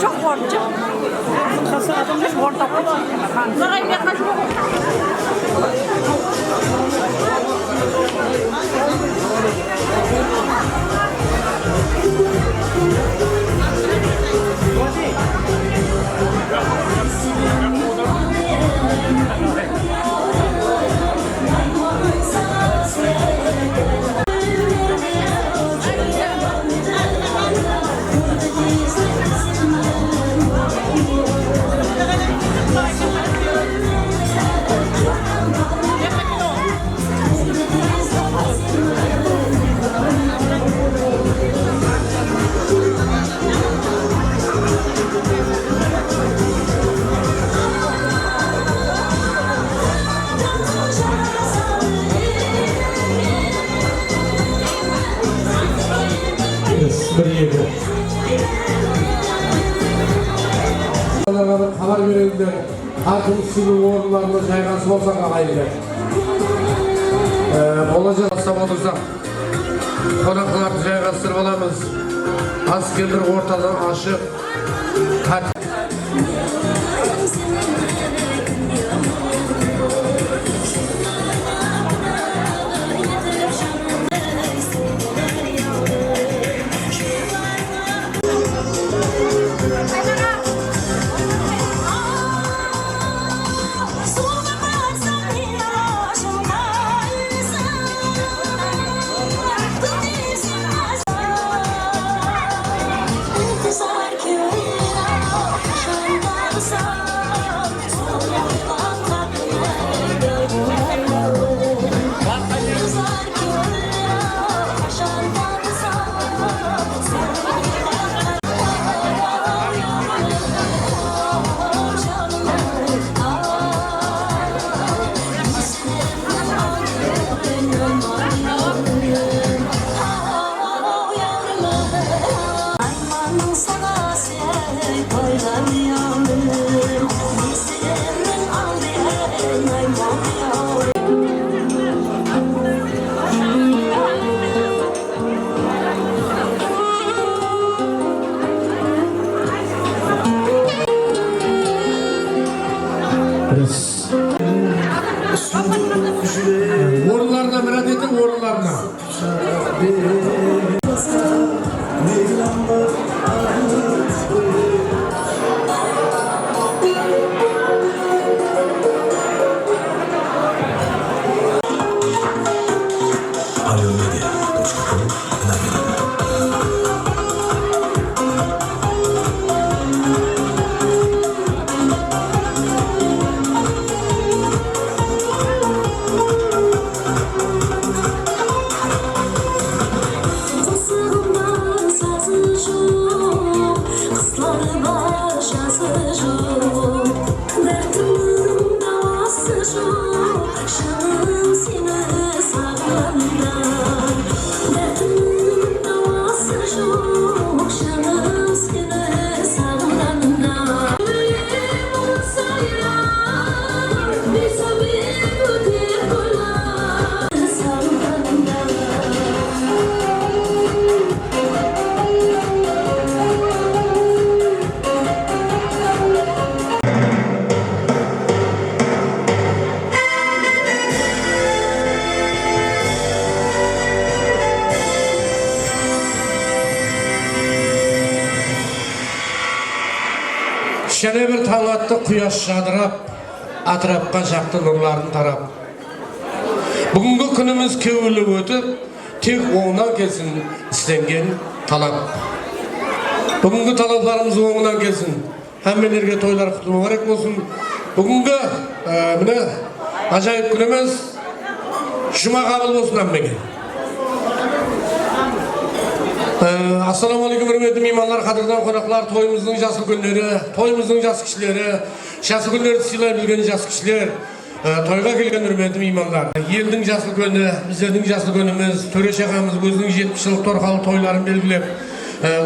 Çok korkacak. Kasır adammış orada. Zaten bir kaç Haber verildi. Hakim sizin ordularında jaygası olsa kalaydı. Olacak sabah olursak konaklarda jaygastırıp alamız. Askerler ortadan aşıp Orlarına merak edin, orlarına. Şene bir taң atты құяш жадырап, atrapқа жақты нұрларын тарап. Бүгінгі күніміз кеуіліп өтіп, тек оңынан келсін істенген талап. Бүгінгі талапларымыз оңынан келсін, әммелерге тойлар құтылу керек болсын. Бүгінгі міне ажайып күніміз жұма қабыл болсын әммеге. Assalamu alaikum hürmetli mimarlar, kadırdan konaklar, toyumuzun jasıl günleri, toyumuzun jas kişileri, Şası günleri silay bilgen jas kişiler, toyga kelgen hürmetli meymanlar. Yeldin jaslı günü, bizlerдің jaslı günümüz, Töreş ağamız özünün 70 yıllık torkalı toylarını belgilep,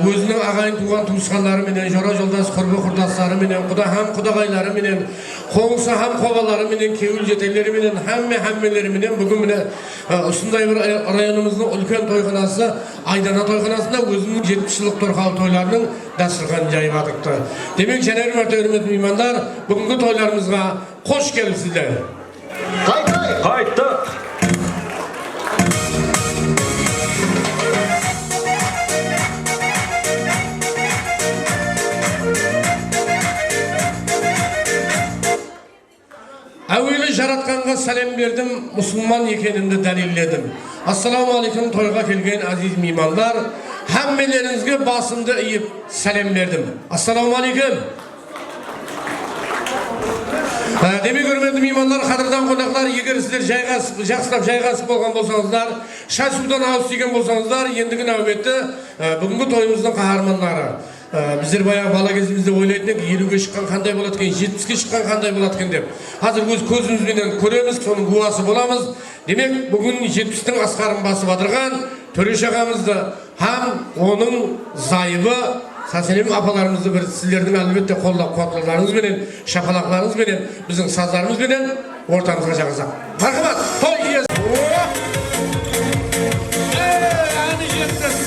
özünün ağayın tuğan tuğuskanları menen, jora joldas kurbu kurdasları menen, kuda ham kudagayları menen, qoğusa ham kovaları menen, kevül jetelleri menen, hemmeleri menen, bugün mene üstünday bir rayonumuzun ülken toyxanası, Aydana toyxanasında özünün 70 yıllık torkalı toylarının dasturxan jayıvadıktı. Demek jener mörte hürmetli meymanlar, bugünkü toylarımızga hoş gelipsizler. Haydi. Әуелі жаратқанға сәлем бердім, мұсылман екенімді дәлелдедім. Ассаламу алейкум, тойға келген азиз меймандар. Хәммелеріңізге басымды иіп сәлем бердім. Ассаламу алейкум. Демек көрмеді меймандар, қадырдан қонақтар, егер сіздер жақсылап жайғасып болған болсаңыздар, шай судан ауыз тиген болсаңыздар, ендігін әуметті бүгінгі тойымыздың қаһармандары. Біздер баяғы бала кезімізде ойлайтын 50-ге шыққан қандай болады екен, 70-ге шыққан қандай болады екен деп. Қазір өз көзімізбенен көреміз, соның куәсі боламыз. Демек, бүгін 70-тің асқарын басып отырған Төреш ағамызды һәм оның зайыбы Сасенем апаларымызды бір сіздердің әлбетте қолдап қуатларыңызбенен, шапалақларыңызбенен, біздің саздарымызбенен ортамызға шақырсақ. Мархабат, той иесі. Әні жеттіз.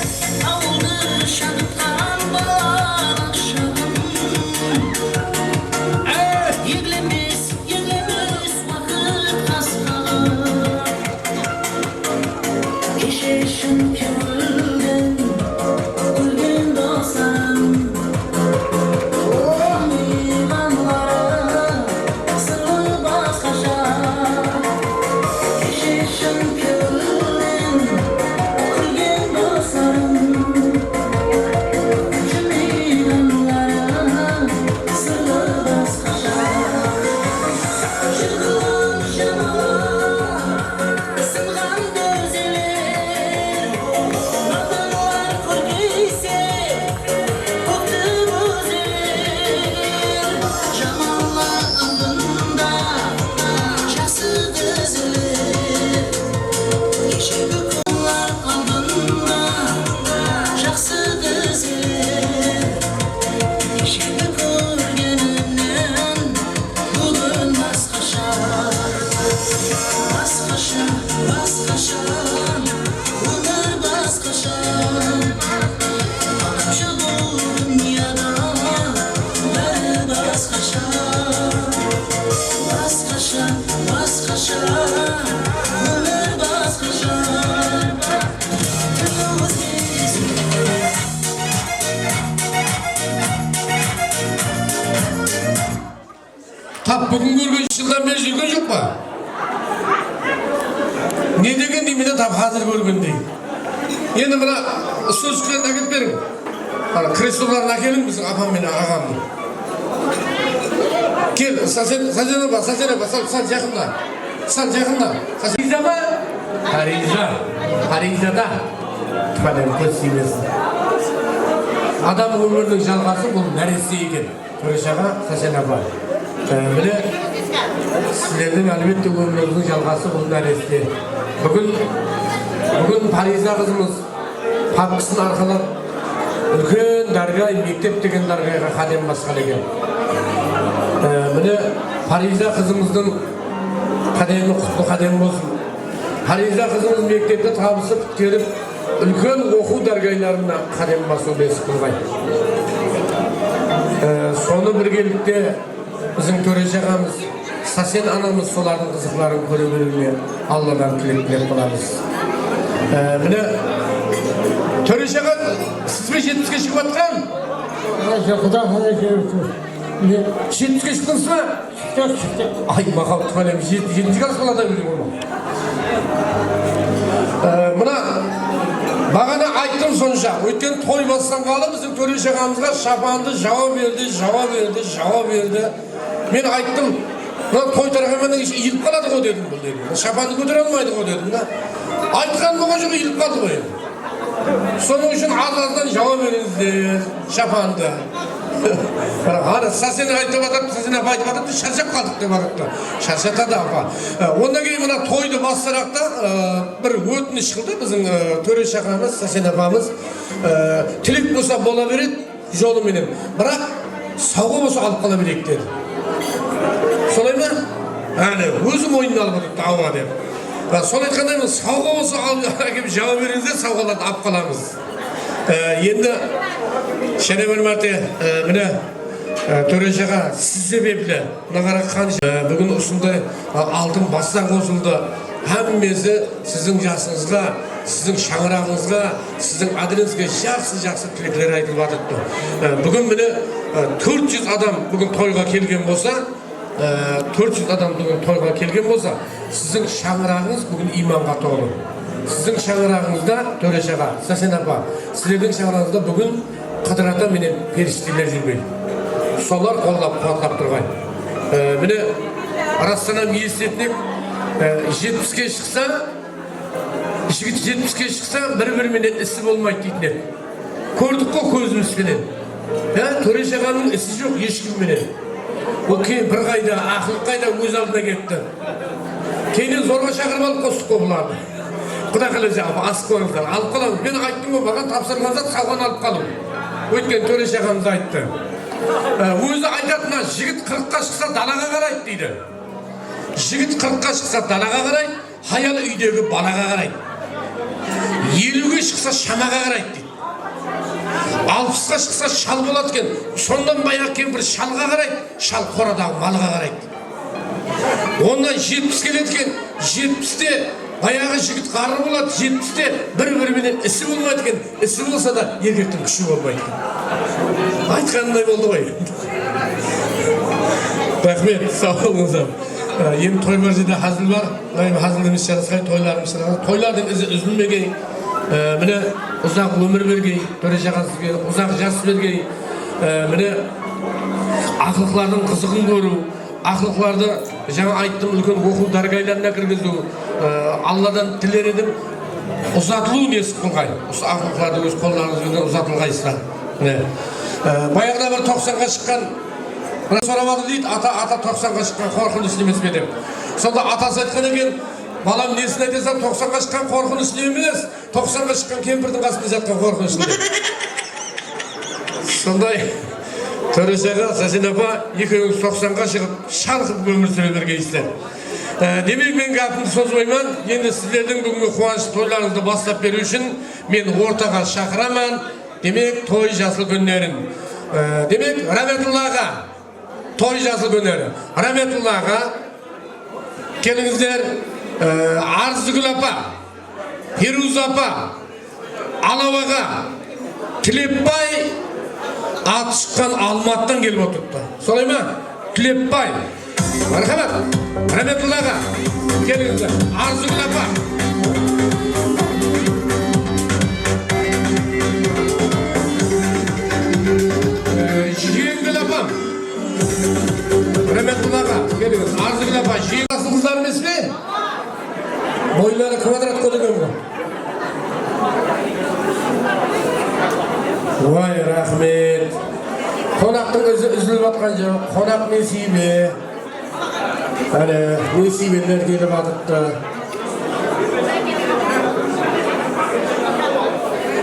Tap bugün görgen yıldan beri жүрген жоқ па? Ne деген деймін тап қазір көрген деймін. Енді мына сөзшілерін әкеліп берің. Креслоларын әкелің біздің апам мен ағамның. Кел, Сасен апа, сал жақында. Сал жақында. Париза ма? Паризада. Тіпәден көз сеймесін. Адам өмірінің жалғасы бұл нәресте екен. Төреш аға, Сасен апа. Біле, сіздердің әлбетте өміріңіздің жалғасы бұл нәресте. Бүгін Париза қызымыз папкысын арқалап, үлкен дарға, мектеп деген дарға қадем басқан екен. Біле, Париза қызымыздың қадемі құтты қадем болсын. Париза қызымыз мектепте табысып келіп, үлкен оқу дәргайларына қадем басу бесік қылғай. Соны біргелікте біздің Төреш ағамыз, Сасен анамыз солардың қызықларын көре беруіне Алладан тілек қыламыз. Міне, Төреш аға, сіз бе 70-ге шығып атқан? Құдан қалай көріп 70-ге шықтыңыз ба? шықты. Ай, мақал тұқалем, 70-ге асқалада білдің оны. Мына, бағана айттым сонша, өткен той бастан қалы біздің Төреш ағамызға шапанды жауап берді. Мен айттым, той тарғаменен иіліп қалады ғой дедім бұл дедім. Шапанды көтере алмайды ғой дедім. Айтқан бұға жоқ иіліп қалды ғой. Соның үшін аз-аздан жауап беріңіздер шапанды. Ана сасен айтып атат, сасен апа айтып атат, шаршап қалдық деп атат. Шаршатады апа. Ондан кейін мына тойды бастырақта бір өтініш қылды біздің төреші ағамыз, сасен апамыз. Тілек болса бола береді жолыменен. Бірақ сауға болса алып қала берейік деді. Солай ма? Әне, өзі мойнына алып отыр ауға деп. Сол айтқандай біз сауға болса алып жауап беріңіздер, сауғаларды алып қаламыз. Енді шәне бір мәрте міне төрешіға сіз себеплі мынағара қанша бүгін осындай алтын бастан қосылды. Әммесі сіздің жасыңызға, сіздің шаңырағыңызға, сіздің адресіңізге жақсы тілектер айтылып жатыр. Бүгін міне 400 адам бүгін тойға келген болса, 400 адам бүгін тойға келген болса, сіздің шаңырағыңыз бүгін иманға толы. Сіздің шаңырағыңызда төрешіға, сасен апа, сіздердің шаңырағыңызда бүгін қыдырата менен періштелер жүрмейді. Солар қолдап қуатлап тұрған. Міне Арастанам естетінек 70-ке шықса, жігіт 70-ке шықса, бір-бірменен ісі болмайды дейтін еді. Көрдік қой көзімізбенен. Төреші ағаның ісі жоқ ешкімменен. Ол кейін бір қайда, ақылық қайда өз алдына кетті. Кейінен зорға шақырып алып қостық қой бұларды. Құда қаласа асып қойыңыздар, алып қаламыз. Мен айттым ғой, маған тапсырмаса сауған алып қалу. Өткен төреші ағамыз айтты. Өзі айтатына жігіт 40-қа шықса далаға қарайды дейді. Жігіт 40-қа шықса далаға қарайды, хаялы үйдегі балаға қарайды. 50-ге шықса шамаға қарайды дейді. 60-қа шықса шал болады екен, сондан баяқ кемпір шалға қарайды, шал қорадағы малға қарайды. Ондан 70 келеді екен, 70-те баяғы жігіт қары болады, 70-те бір-біріменен ісі болмайды екен, ісі болса да еркектің күші болмайды екен. Айтқанындай болды ғой. Рахмет, сау болыңыздар. Енді той бар жерде hazil бар. Hazil емес жарасқай тойларымыз жарасқай. Тойлардың ізі үзілмегей, міне ұзақ өмір бергей, төреші аға сізге ұзақ жас бергей, міне ақылықлардың қызығын көру, ақылықларды жаңа айттым үлкен оқу даргайларына кіргізу, Алладан тілер едім, ұзатылу несі қылғай. Осы ақылықларды өз қолдарыңызбен ұзатылғайсыздар. Баяғыда бір 90-ға шыққан сұрабады дейді, ата 90-ға шыққан қорқыныш немес пе деп. Сонда атасы айтқан екен, балам несін айтасам 90-ға шыққан қорқыныш немес, 90-ға шыққан кемпірдің қасында жатқан қорқыныш деп. Сондай төреші аға, сасен апа, екеуіңіз 90-ға шығып, шалқып өмір сүре бергейсіздер. Демек мен гапымды созбайман, енді сіздердің бүгінгі қуанышты тойларыңызды бастап беру үшін мен ортаға шақыраман. Демек, той жасыл күндерін. Демек, Рахметуллаға, той жасыл күндері. Рахметуллаға, келіңіздер, Арзыгүл апа, Фируз апа, Алаваға, Тілепбай, аты шыққан Алматтан келіп отырды. Солай ма? Тілепбай. Мархабат, Рахметуллаға, келіңіздер, Арзыгүл апа. Жеңгіл апам, Рахметуллаға, келіңіз, Арзыгүл апа, жеңгіл асылыңыздар емес пе? Бойлары квадрат көдеген ғой. Ой, рахмет. Қонақтың өзі үзіліп атқан жоқ, қонақ несібе. Әлі, несібелер келіп атыпты.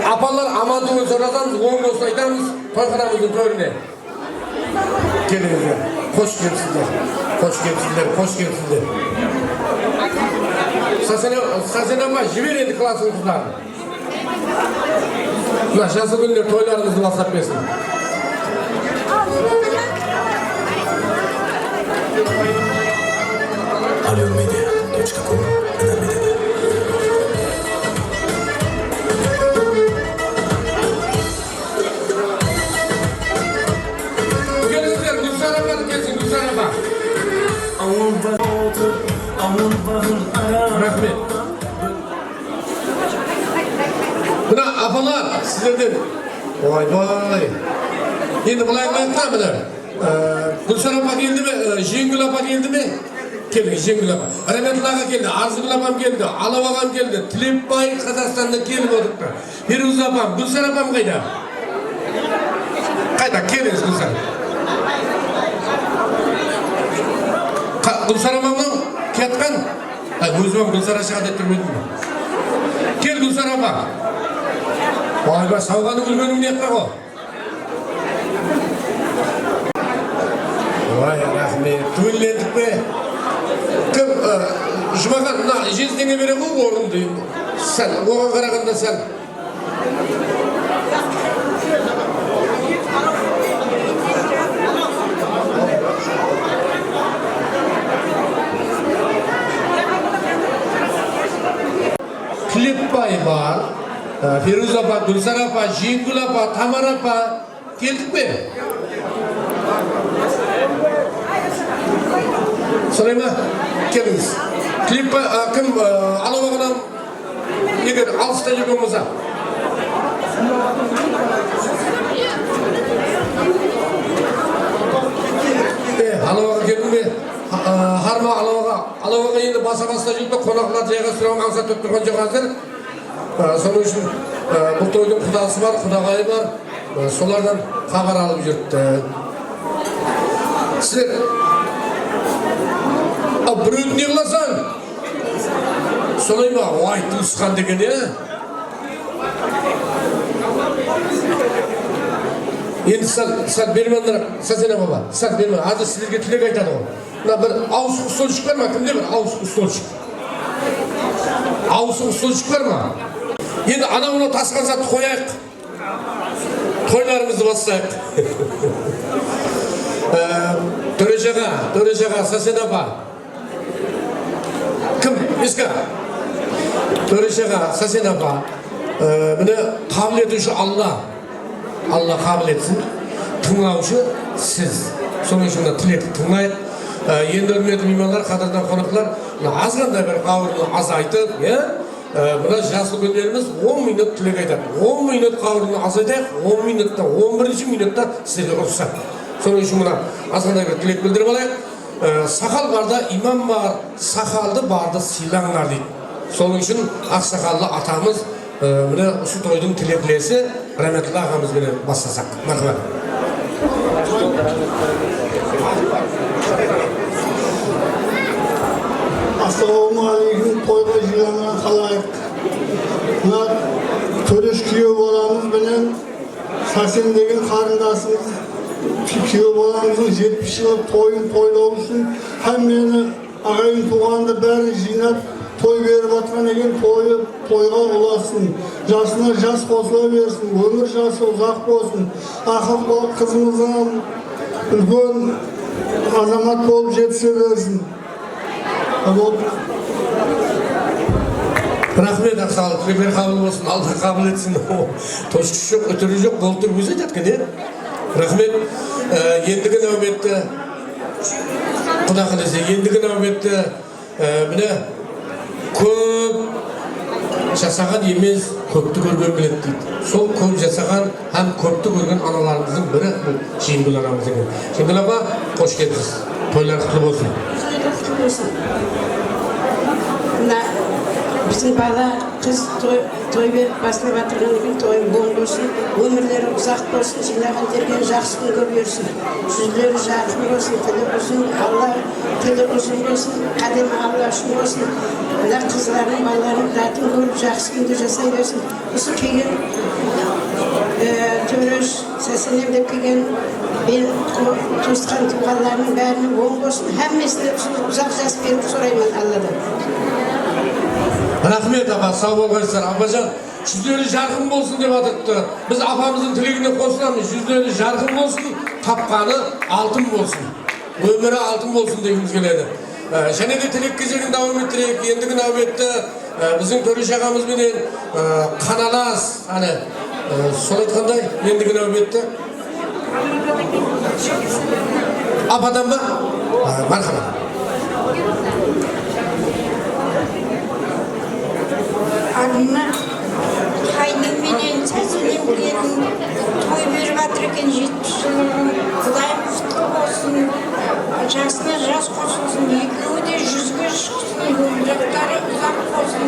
Апалар амандығын сұратамыз, оң болсын айтамыз, тойханамыздың төріне. Келіңіздер, қош келіпсіздер, қош келіпсіздер, қош келіпсіздер. Сасен апа, жібер енді классың қыздарын. Мына жасы күндер тойларыңызды бастап берсін. Alionmedia.com Enamedede. Gelizler, Gülsar abla gelsin, Gülsar abla. Rahmet. Buna apalar sizlerden. Vay vay. Şimdi bulayım ben tamamlar. Gülsar abla geldi mi? Jengül abla geldi mi? Geldi Jengül abla. Rahmetullah'a geldi. Arzıgül ablam geldi. Alav ağam geldi. Tilipbay Kazakistan'da gelip olduk da. Firuz ablam, Gülsar ablam kayda? Қайда келіңіз Гүлсара. Гүлсара мамам кеткен. Өзім Гүлсара шығады тұрмедім. Кел Гүлсара апа. Ойбай, сауғаны күлгенің не етті ғой? Ой, рахмет. Түгілендік бе? Кім, жұмаға жездеңе бере ғой орынды. Сәл, оған қарағанда сәл. Клепбай бар, Ферuz апа, Гүлсара апа, Жеңгүл апа, Тамара апа келдік бе? Солай ма? Келіңіз. Клепбай, кім алуағынан егер алыста жүрген болса? Алуаға келдің бе? Харма алуаға енді баса-баста жүрді, қонақлар жайға сұрауын аңса төп тұрған жоқ қазір. Соның үшін бұл тойдың құдасы бар, құдағайы бар, солардан хабар алып жүрді. Сіздер біреуді не қыласаң? Солай ма? Ой, туысқан деген, Енді сәл бермендір, Сәсена баба, сәл бермен, азы сіздерге тілек айтады ғой. Мына бір ауысық столшық бар ма? Кімде бір ауысық столшық? Ауысық столшық бар ма? Енді ана-мұны тасқан затты қояйық. Тойларымызды бастайық. Төрежаға, Сәсена ба. Кім? Есқа? Төрежаға, Сәсена ба. Міне қабыл етуші Алла қабыл етсін. Тыңлаушы сіз. Соның үшін тілекті тыңлайық. Енді өрметі меймандар, қадырдан қонақлар, азғанда бір қауырыны азайтып, мына жасыл күндеріміз 10 минут тілек айтады. 10 минут қауырыны азайтайық, 10 минутта, 11 минутта сіздерге ұрсақ. Соның үшін мына азғанда бір тілек білдіріп алайық. Сақал барда имам бар, сақалды барды сыйлаңдар дейді. Соның үшін ақсақалды атамыз міне осы тойдың тілеклесі Рахметулла ағамызбен бастасақ. Мархабат. Ассалаумағалейкум, тойға жиылған халайық. Мына төреш күйеу баламыз бенен Сәсен деген қарындасымыз күйеу баламыздың 70 жылы тойын тойлау үшін һәм мені ағайын туғанды бәрі жинап той беріп атқан екен, тойға ұласын, жасына жас қосыла берсін, өмір жасы ұзақ болсын, ақыл қызымыздан үлкен азамат болып жетісе берсін. Рахмет, ақсағалы, тілектер қабыл болсын, алда қабыл етсін. Тошқыш жоқ, өтірі жоқ, болтыр өзі айтатқан, Рахмет, ендігі нәубетті, құда қылese, ендігі нәубетті, міне, көп жасаған емес, көпті көрген білет дейді. Сол көп жасаған, һәм көпті көрген аналарымыздың бірі Жеңгүл анамыз екен. Жеңгүл апа, қош келдіңіз. Тойлар құтты болсын. Біздің бала қыз той беріп басына батырған екен, тойы оң болсын, өмірлері ұзақ болсын, жинаған терген жақсы күн көрерсін, жүздері жарқын болсын, тілі ұзын, Алла тілі ұзын болсын, қадемі Алла үшін болсын, мына қызларын, балаларын ратын көріп жақсы күнді жасай берсін. Осы келген төреш Сәсенем деп келген туысқан туғанларының бәрінің оң болсын, һәммесіне ұзақ жас беріп сұраймын Алладан. Рахмет апа, сау болғайсыздар. Апажан, жүздері жарқын болсын деп атыпты. Біз апамыздың тілегіне қосыламыз. Жүздері жарқын болсын, тапқаны алтын болсын. Өмірі алтын болсын дегіміз келеді. Және де тілек кезегін дауам еттірейік. Ендігі нәубетті біздің төреш ағамызбенен қаналас, сол айтқандай ендігі нәубетті. Ападан ба? Мархабат. Ағына қайным менен Сәсенем келін той беріп жатыр екен 70 жылын. Құдайым құтты болсын, жасына жас қосылсын, екеуі де 100-ге шықсын, өмірақтары ұзақ болсын.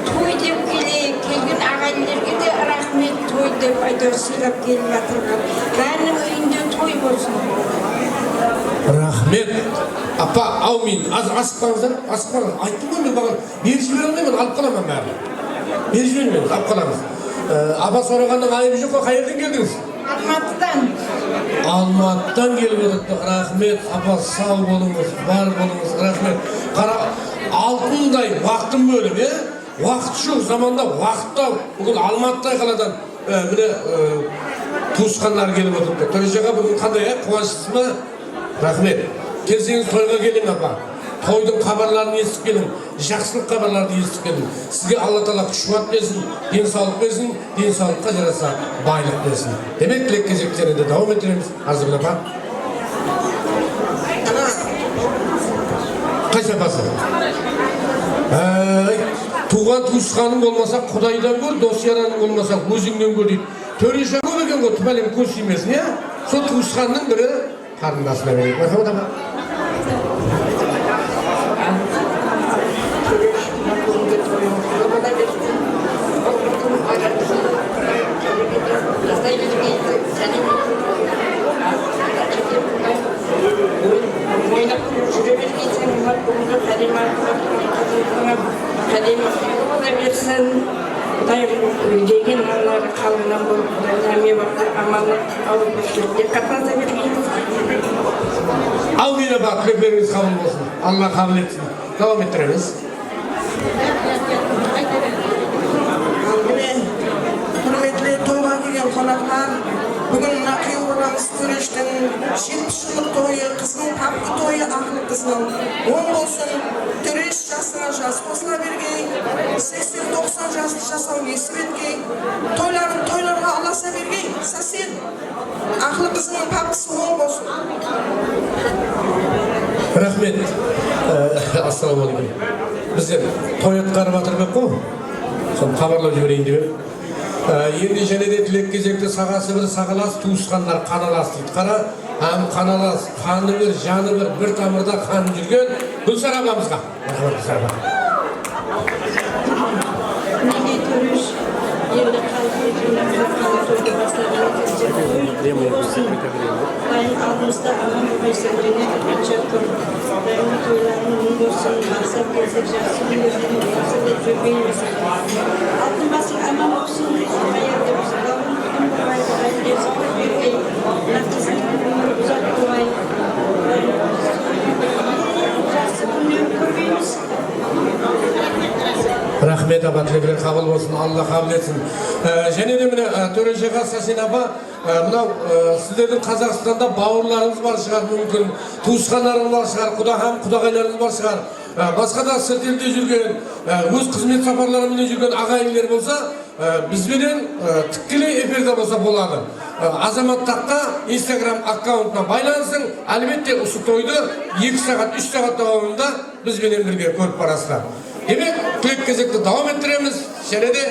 Той деп келген ағайындарға де рахмет, той деп айдау сыйлап келіп жатырған. Бәрінің үйінде Amin. Asықпаңыздар, асықпаңыз. Айттым ғой мен бағана. Беріп жібере алмаймын, алып қаламын бәрін. Беріп жібермейміз, алып қаламыз. Аба сұрағанның айыбы жоқ қой, қайерден келдіңіз? Алматыдан. Алматыдан келіп отырды. Рахмет, апа сау болыңыз, бар болыңыз, рахмет. Қара, алтындай уақытын бөліп, уақыт жоқ заманда уақытта бүгін Алматыдай қаладан міне туысқандар келіп отырды. Төрежаға бүгін қандай, қуаныштысыз ба? Рахмет. Келсеңіз тойға келin апа. Тойдың хабарларын естіп келin, жақсылық хабарларды естіп келin. Сізге Алла Тағала күш-қуат берсін, денсаулық берсін, денсаулыққа жараса байлық берсін. Демек тілек кезектерінде давам етеміз. Арзымын апа. Қайсы апасы? Туған туысқаның болмаса Құдайдан көр, дос-яраның болмаса өзіңнен көр дейді. Төреша көп екен ғой, түпәлем көз тимесін, иә? Сол туысқанның бірі қарындасына берейік. Мархамат апа. Деген аллары қалыңнан болып, нәме бақта аманлық алып жүршілікте қатмаза бергейді. Аумин апа, тілектеріңіз қабыл болсын. Алла қабыл етсін. Давам еттіреміз. Құрметті тойға келген қонақтар, бүгін Нақиыл баламыз Төрештің 70 жылдық тойы, қызының тапқы тойы, ақылы қызының 10 болсын. Төреш жасына жас қосыла бергей, 80-90 жасты жасау несі бергей, тойларға аласа бергей, сәсен. Ақылы қызының тапқысы 10 болсын. Рахмет. Ассалаумағалейкум. Біздер той атқарып жатырмық қой. Соны хабарлап жіберейін деп едім. Енді және де тілек кезекті сағасы бір сағалас, туысқандар қаналас дейді. Қара, һәм қаналас, қаны бір, жаны бір тамырда қанып жүрген Гүлсара апамызға. Рахмет Гүлсара апа. Неге Төреш енді қалып тойды бастаған алдымызда аман болсын, және қанша тұр. Дайын тойларын мың болсын, мақсат келсек жақсы күндерден жақсы деп жүрмейміз. Алтын басы аман болсын, қайырды біз дауын күн болмайды, қайырдесі көрбергей, нақтысын өмір ұзақ болмайды. Жақсы күндер көрмейміз. Рахмет апа, тілектер қабыл болсын, Алла қабыл етсін. Және де міне Төрешаға Сасен апа, мынау сіздердің Қазақстанда бауырларыңыз бар шығар, мүмкін туысқандарыңыз бар шығар, құдағайларыңыз бар шығар, басқа да сырт елде жүрген, өз қызмет сапарларымен жүрген ағайындылар болса, бізбенен тікелей эфирде болса болады. Азамат Таққа Instagram аккаунтына байланысың, әлбетте осы тойды 2 сағат, 3 сағат davamında бізбенен бірге көріп барасыздар. Демек, тілек кезекті давам еттіреміз. Және де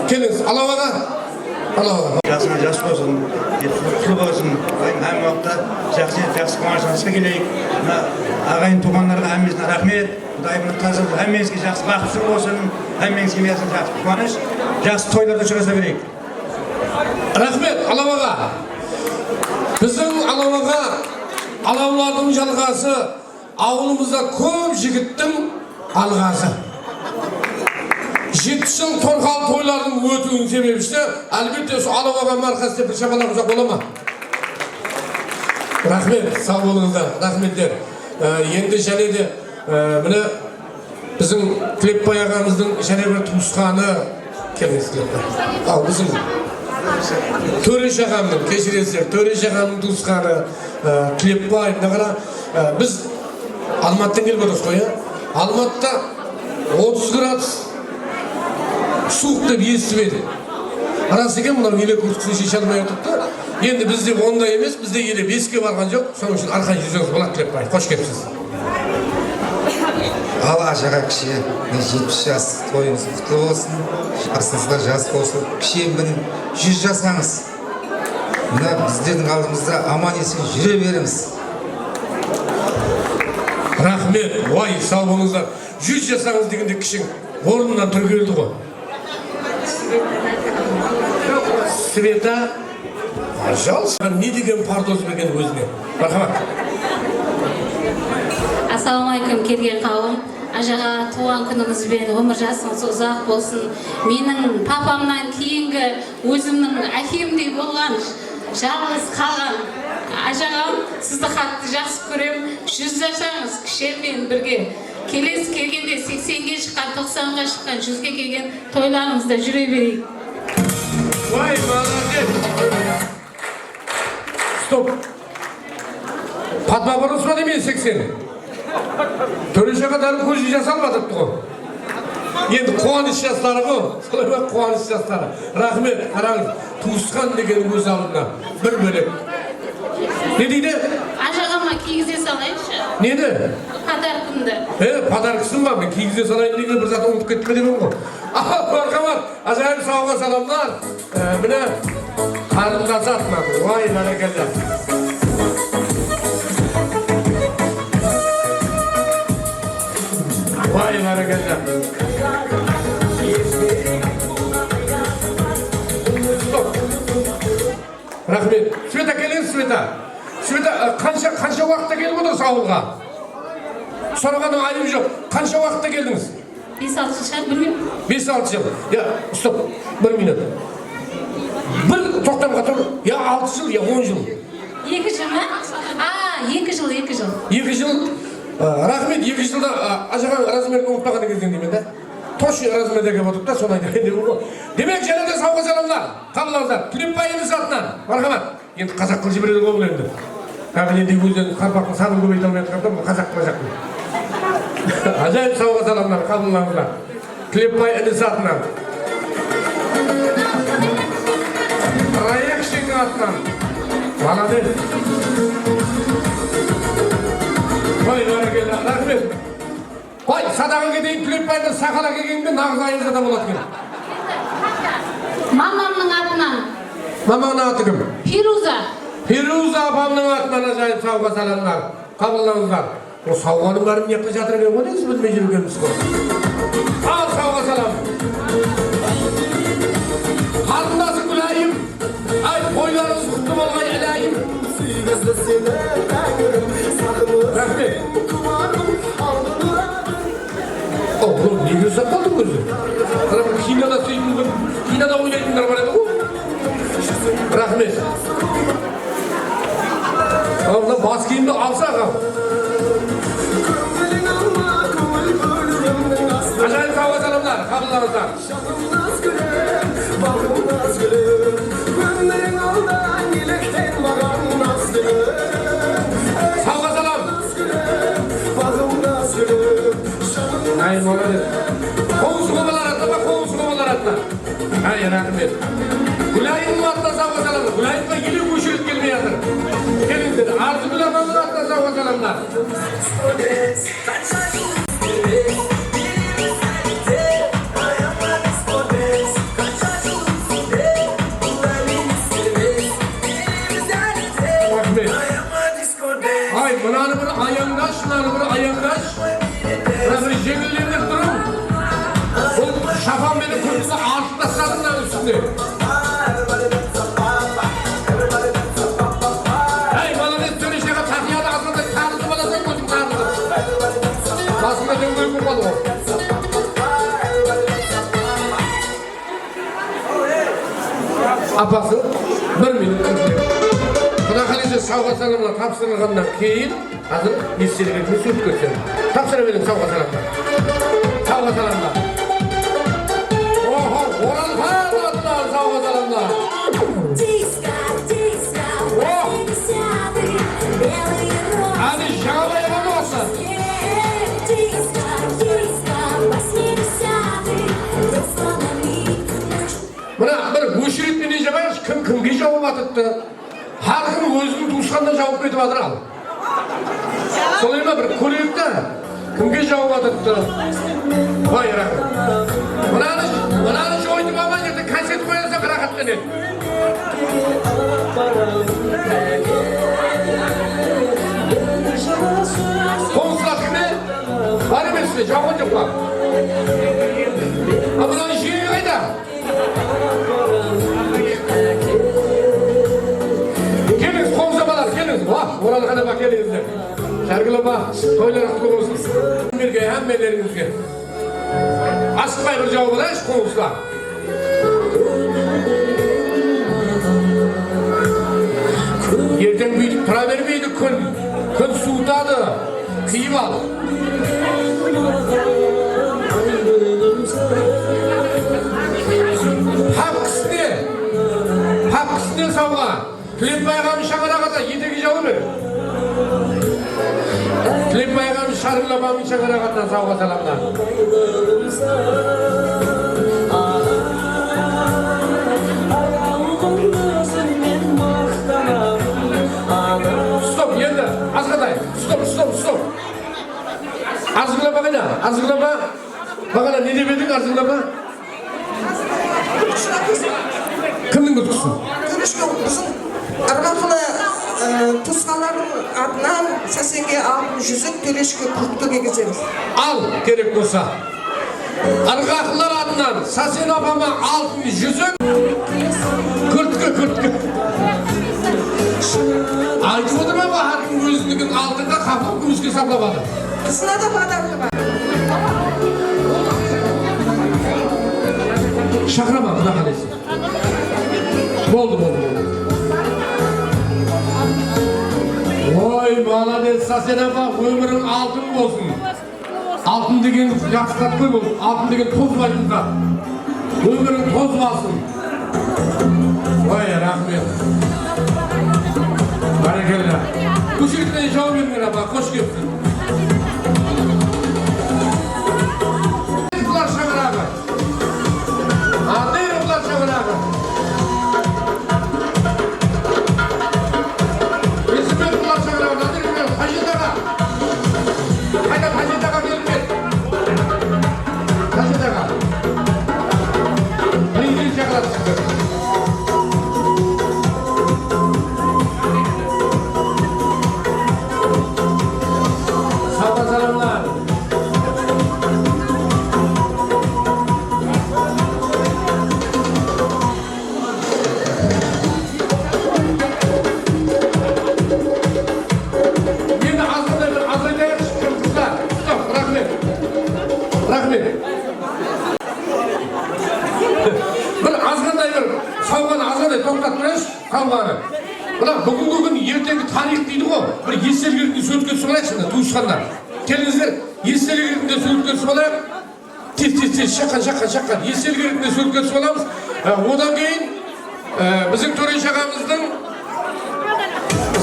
келіңіз, Аллаға. Жасыңа жас болсын, құтты болсын, әм уақытта жақсы қуанышқа келейік. Ағайын туғандарға әммесіне рахмет. Құдайымыз қазір әммесіне жақсы бақытты болсын, әмменің семьясына жақсы қуаныш, жақсы тойларда ұшыраса берейік. Рахмет, Аллаға. Біздің Аллаға алаулардың жалғасы, ауылымызда көп жігіттің алғасы. 70 жыл торқалы тойлардың өтуінің себебішті, әлбетте осы Аллаға марқасы деп бір шапалақ ұзақ бола ма? Рахмет, сау болыңыздар, рахметтер. Енді және де міне біздің Тілекбай ағамыздың және бір туысқаны келіңіз Тілекбай. Ал біздің Төреш ағамның, кешіресіздер, Төреш ағамның туысқаны Тілекбай, біз Алматыдан келіп отырмыз қой, Алматыда 30 градус суық деп естіп еді. Рас екен, мынау елек күрткісін шеше алмай отырды. Енді бізде ондай емес, бізде еле 5-ке барған жоқ. Соның үшін арқан жүзіңіз болады Тілекбай. Қош келіпсіз. Алла жаға кіші, 70 жас тойыңыз құтты болсын, жасыңызға жас болсын, кіші міне 100 жасаңыз. Мына біздердің алдымызда аман есен жүре беріңіз. Рахмет, уай, сау болыңыздар. 100 жасаңыз дегенде кішің орнынан түргелді ғой. Света, пожалуйста, не деген пардоз берген өзіне. Рахмет. Assalamualaikum kelген қауым. Ажаға туған күніңізбен өмір жасыңыз ұзақ болсын. Менің папамнан кейінгі өзімнің әкемдей болған жалғыз қалған ажағам, сізді қатты жақсы көрем. 100 жасаңыз кішермен бірге. Келесі келгенде 80-ге шыққан, 90-ға шыққан, 100-ге келген тойларыңызда жүре берейік. Vay молодец! Стоп! Fatma Barosma demeyin 80. Töreşe kadar көзі жасалмадыпты ғой. Енді қуаныш жастары ғой. Солай ма қуаныш жастары. Рахмет, қараңыз. Туысқан деген өз алдына бір бөлек. Не дейді? Ажағама кигізе салайыншы. Нені? Подаркымды. Подаркысын ба? Мен кигізе салайын деген бір зат ұмытып кетті демем ғой. Мархамат, ажайып сауға саламдар. Міне қарындасы атынан. Вай, бәрекелді. Vay bәрекелді. Рахмет. Света келіңіз, Света. Света, қанша уақытта келіп отырсыз ауылға? Сұрағаның айым жоқ. Қанша уақытта келдіңіз? 5-6 жыл, білмеймін. 5-6 жыл. Я, стоп, 1 минут. Бір тоқтамға тұр. Я 6 жыл, я 10 жыл. 2 жыл ма? 2 жыл. 2 жыл. Рахмет, 2 жылда ажаған размерін ұмытпаған кезден деймін да. Точно размердегі отырып та, соны айтайын деп ғой. Демек, және де сауға саламдар. Қабылыңыздар. Түлепбайымыз атынан. Мархамат. Енді қазақ қыл жібереді ғой бұл енді. Кәбіл енді өзен қарпақтың санын көбейте алмай тұрғанда, қазақ. Ажайып сауға саламдар. Қабылыңыздар. Түлепбай інісі атынан. Раякшенің атынан. Молодец. Ой, бәрекелді, рахмет. Ой, садағанға дейін Түлепбайдың сақала келгенде нағыз айызада болады екен. Мамамның атынан. Мамаңның аты кім? Фируза. Фируза апамның атынан ажайып сауға саламдар. Қабылдаңыздар. О сауғаның бәрін не қыл жатыр екен ғой, сіз білмей жүргеніміз ғой. Ал сауға салам. Қарындасы Гүлайым. Ай, бойларыңыз құтты болғай әләйім. Рахмет. Бұл неге ұзақ қалдың өзі? Қарапын кинада сөйтін, кинада ойнайтындар бар еді ғой. Рахмет. Мына бас киімді алса ағам. Ажайып сауға саламдар, қабылдаңыздар. Сауға салам. Ай, молодец. Қоңсы қомалар атта ба, қоңсы қомалар атта. Ай, рахмет. Гүлайымның атына сауға саламдар. Гүлайымға елі көшіріп келмей жатыр. Келіңдер, Арзы Гүлайымның атына сауға саламдар. Ай, мынаны бір аяңдаш, мынаны бір аяңдаш. Бір жеңілдерден тұрым. Бұл шапан мені күртісі артып тастадым да үстінде. Ай, молодец, төрешеға тақияды асында қарызы баласың көзің қарызы. Басында дөңгөй болмады ғой. Апасы, 1 минут. Құда қалайша сауға саламына тапсырылғаннан кейін, қазір естелігін сөз көтсем. Тапсыра берем сауға саламына. Сауға саламына. Охо, оралхан атынан сауға саламына. Әні жағалай ғаны осы. Мына бір өшіретменен жабайыз, кім-кімге жауып атыпты. Халқын өзінің туысқанда жауып кетіп атыр ал. Солай ма бір көрейікті? Кімге жауып атыпты? Ой, рахмет. Мынаны жойдып алма жерде концерт қоясақ рахаттан еді. Қоңсылар кіме? Бар емес пе? Жауған жоқ па? Мынаны жүйе қайда? Келіңіз, қоңсабалар, келіңіз. Оралғаны ба келіңіздер. Шәргілі toylar kutlu olsun. Birge hemmelerinizge. Asıkmay bir cevabı da iş konusunda. Yerden büyüdük, para vermeydik gün. Gün suğdadı. Kıyım al. Hakkısını savga. Tülep bayağım şakara kata, yedeki cevabı verin. Tülep bayağım şarılamam şakara kata, savga salamlar. Stop, yerde, az kadar. Stop. Arzıklama kayda, arzıklama. Bakana ne demedik arzıklama? Kimnin kutusu? Görüşken bizim Armağan'la Tuzkaların adından sesenge altın yüzük Töleşke kurtlu gegizemiz. Al gerek olsa. Argaklılar adından Sasen abama altın yüzük kırtkı. Aytı odur mu Bahar'ın gözünün altında kapıp kümüşke saplamadı. Kısına da badarlı var. Şakrama buna kalesi. Oldu. Oy malades Sasen abam ömürün altın olsun. Altın degen yaxşılat koy bu. Altın degen toz başında. Ömürün toz basın. Vay rahmet. Barakalla. Bu şirketten cevap verin abla. Hoş geldin. Kutlar Şakir abi. Anlayın kutlar Şakir abi. Resimler kutlar Şakir abi. Anlayın kutlar. Hacı Daga. Hacı Daga gelin. Hacı Daga. Birinci Şakir abi. Selamlar. Yine azgınlar çıkmışlar. Stop, rahmet. Bir azgınlar savganı azgınlar toktatmış, savganı. Bırak bugün erteki tarih deydi o. Bir Yeselgirik'te söylüp olayım şimdi, tuğuşkanlar. Kendinizler Yeselgirik'te söylüp olayım. Tez, şakan. Yeselgirik'te söylüp olayım. Odan keyin bizim Töre şakamızın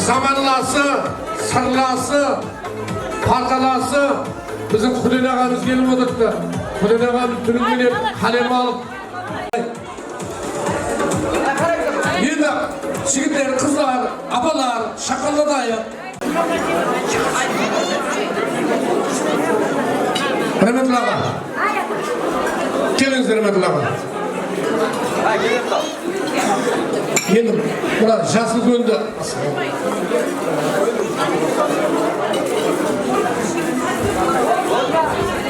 samanlası, sırlası, partalası bizim Kulen ağamız gelip oturdu. Kulen ağamız tünümünü kalem alıp yine çigitler, kızlar, abalar, şakallı dayı. Rahmetli ağa. Geliniz rahmetli ağa. Yendim. Buna jaslı göndü.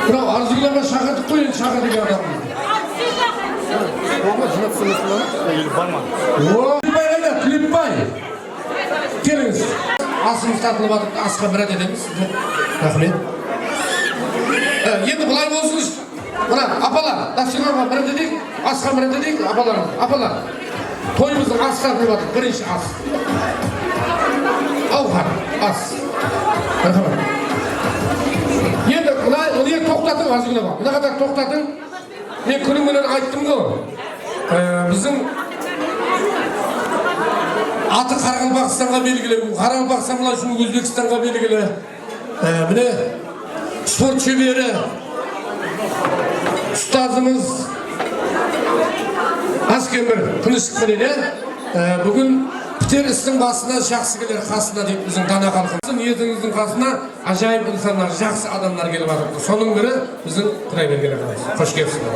Buna arzulama şakatık koyun, şakatık adam. Klip bay. Geliniz. Asımız tatlı batıp asқа birat edemiz. Rahmet. Енді бұлай болсын. Мына апалар, дастарханға біrat edейік, асқа біrat edейік, апалар. Тойымыздың асқа құйватыр, бірінші ас. Ауқат, ас. Рахмет. Енді мұны тоқтатың, азғына бақ. Мына қатар тоқтатың. Мен күніңменен айттым ғой. Біздің аты Қарақалпақстанға белгілі, Қарақалпақстан мына үшін Өзбекстанға белгілі. Міне спорт шебері ұстазымыз Аскембір Тынышықпенен бүгін бітер істің басына жақсы келер қасына дейді біздің дана халқымыздың ертеңіздің қасына ажайып инсандар, жақсы адамдар келіп жатыр. Соның бірі біздің Құдайберген ағамыз. Қош келіпсіздер.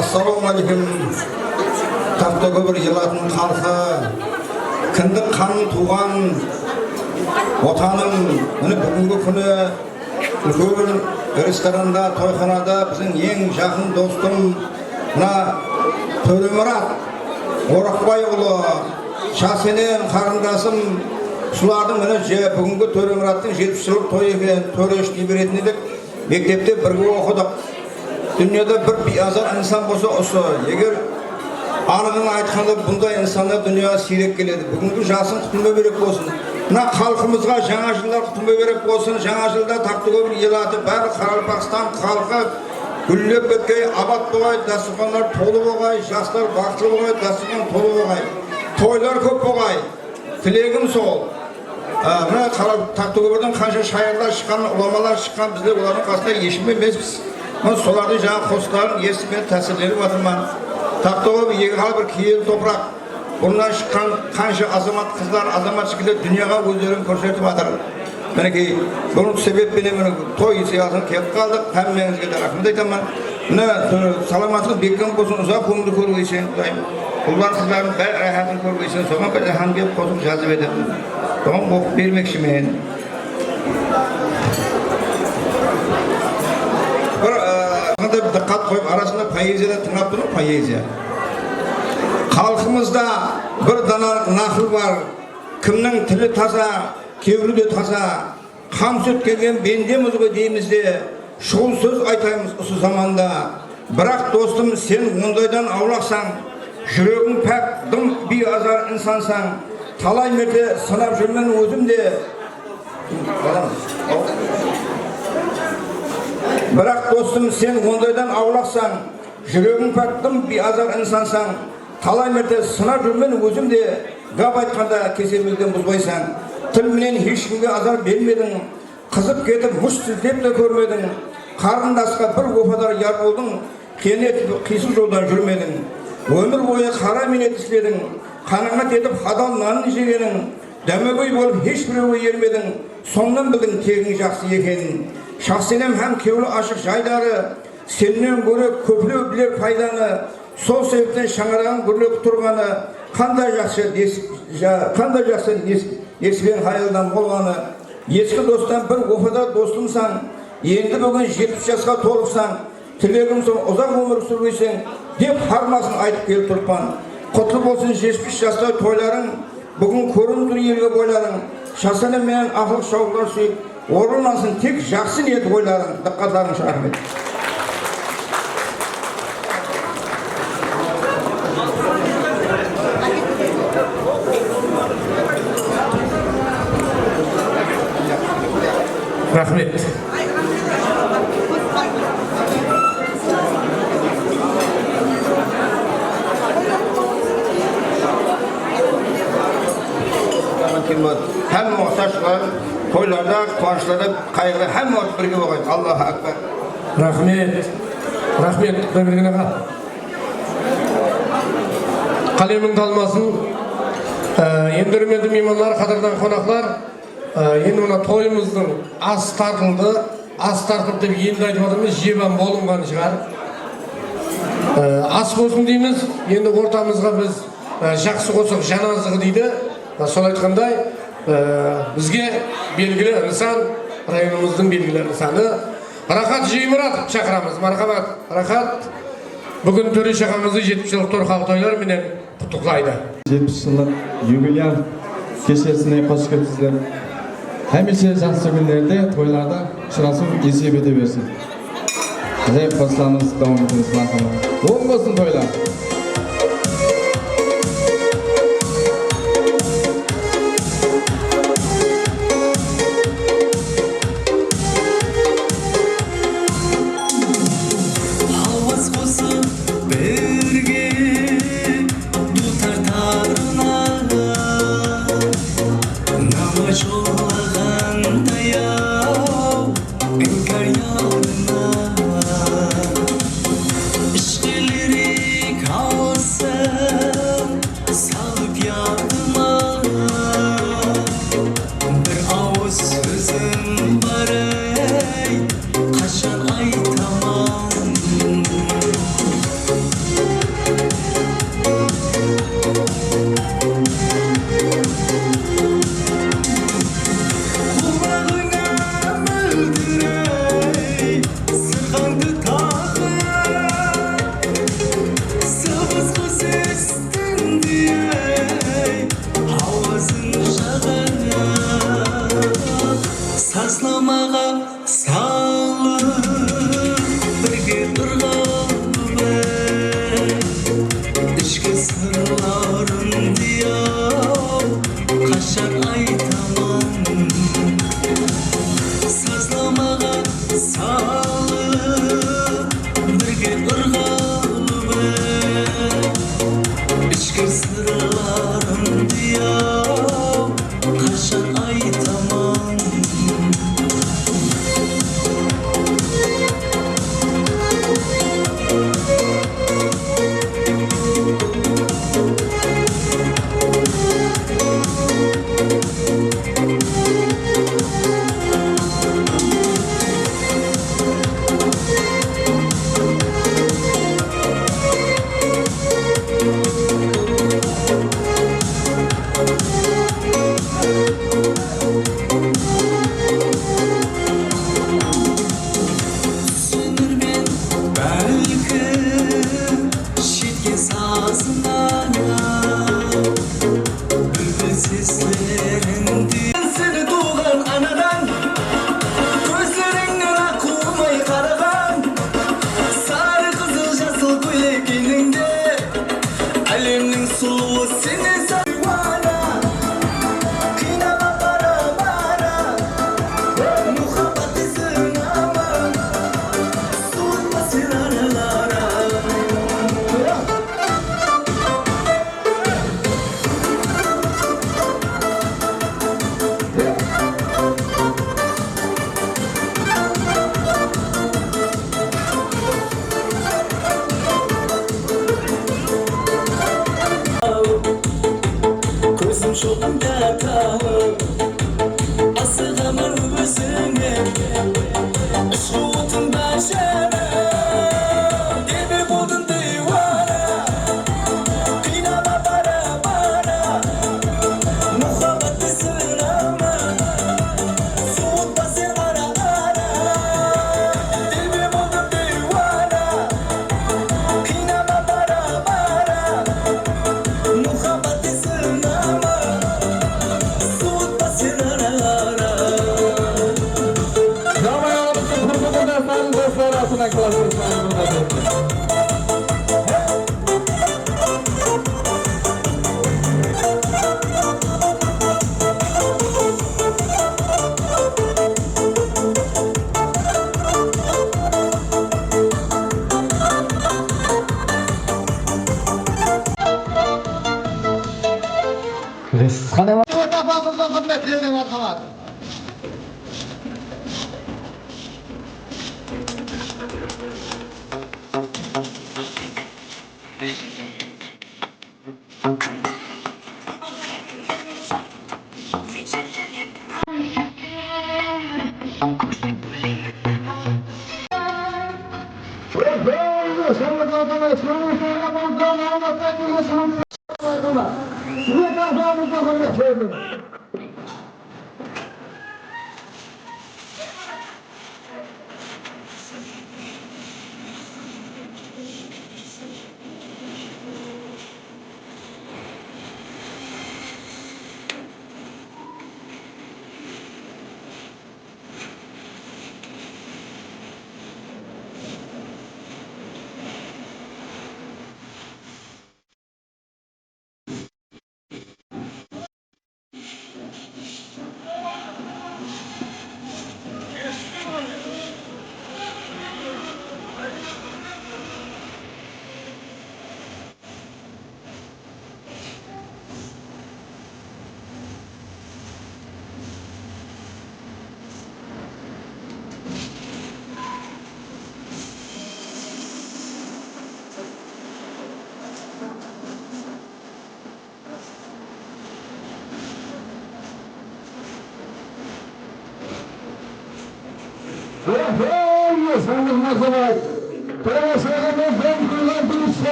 Ассалаумағалейкум. Таптөгөбір елатын халқы, кіндік қанын туған отаның бүгінгі күні үлкен ресторанда, тойханада біздің ең жақын достым Төремұрат Орақбайұлы, Шасенен қарындасым Şulardan mana бүгінгі Төре Мұраттың 70 жылдық тойы екен, төре ішіне беретін едік. Мектепте бірге оқыдық. Дүниеде бір биязар инсан болса осы. Егер анығын айтқанда бұндай инсандар дүнияға сирек келеді. Бүгінгі жасын құтылмай берек болсын. Мына халқымызға жаңа жылдар құтылмай берек болсын. Жаңа жылда Тақтыкөбір ел аты бәрі Қарақалпақстан халқы гүллеп кеткей, абат болғай, дастархандар толы болғай, жастар бақытлы болғай, дастархан толы болғай. Тойлар көп болғай. Тілегім сол. Мына Тақтыкөбірдің қанша шайырлар шыққан, ұламалар шыққан, бізде олардың қасында ешкім емеспіз. Солардың жаңа қостарын естімен тәсірлері батырман. Тақтыкөбір егіғал бір киелі топырақ. Бұндан шыққан қанша азамат қыздар, азамат жігіттер дүнияға өздерін көрсетіп жатыр. Мінекей, бұның себеппенен той сиясын келіп қалдық, әммеңізге де рахмет айтамын. Мына саламатыңыз бекем болсын, ұзақ өмірді көргейсен, ұлдар қыздардың бәр рахатын көргейсен, соған бір хан келіп қосып жазып едім. Соған оқып бермекші мен. Бір диққат қойып, арасында поэзияда тыңдап тұрмын, поэзия. Халқымызда бір дана нақыл бар, кімнің тілі таза, кеуілі де таза, қам сөт келген бендеміз ғой дейміз де, шұғыл сөз айтаймыз осы заманда. Бірақ достым, сен ондайдан аулақсаң, жүрегің пәк, дым биязар инсансаң, талай мерде сынап жүрмен өзім де. Бірақ достым, сен ондайдан аулақсаң, жүрегің пәк, дым биязар инсансаң, талай мерде сынап жүрмен өзім де. Гап айтқанда кеселімізден бұзбайсаң, тілменен ешкімге азар бермедің, қызып кетіп мұш сілтеп те көрмедің, қарындасқа бір вафадар яр болдың, қисық жолдан жүрмедің, өмір бойы қара минет істедің, қанағат етіп хадал нанын жегенің, дәмегөй болып ешбіреуге ермедің, соңынан білдің тегің жақсы екенін. Шақсенем һәм кеулі ашық жайдары, сенен гөрі көплеу білер пайданы, сол себептен шаңыраған гүрлеп тұрғаны, қандай жақсы еспен хайылдан болғаны. Ескі достан бір вафадар достымсаң, енді бүгін 70 жасқа толықсаң, тілегім сол ұзақ өмір сүргейсің деп хармасын айтып келіп тұрпан. Құтлы болсын 70 жаста тойларың, бүгін көрін тұр елге бойларың, шасаны менен ақыл шауылар сүйіп, орынласын тек жақсы ниет ойларың. Диққатларың рахмет. Рахмет. Hem muhtaçlar, toylarda, kuançlarda, kaygıda hem muhtaç birge bakayım. Allahu Akbar. Rahmet. Rahmet. Birbirine kal. Kalemin dalmasın. Endürmedi mimanlar, kadırdan konaklar. Енді мына тойымыздың ас тартылды, ас тартып деп енді айтып отырмыз, жебан болынған шығар. Ас болсын дейміз, енді ортамызға біз жақсы қосық жаназығы дейді. Сол айтқандай, бізге белгілі нысан, районымыздың белгілі нысаны. Рахат Жеймұрат шақырамыз, мархабат. Рахат бүгін Төре шақамызды 70 жылдық торқалы тойлар менен құттықтайды. 70 жылдық юбилей кешесіне қош келіпсіздер. Həmişə жақсы günlərdə, toylarda şırasın esib ede versin. Zəif qoslarınız, davam ediniz, marhamat. Oğul olsun toylar. İşçileri kal сазламаға салып бірге тұрғалы ішкі сырларымды қашан айтаман сазламаға салып бірге тұрғалы ішкі сырларымды қашан айтаман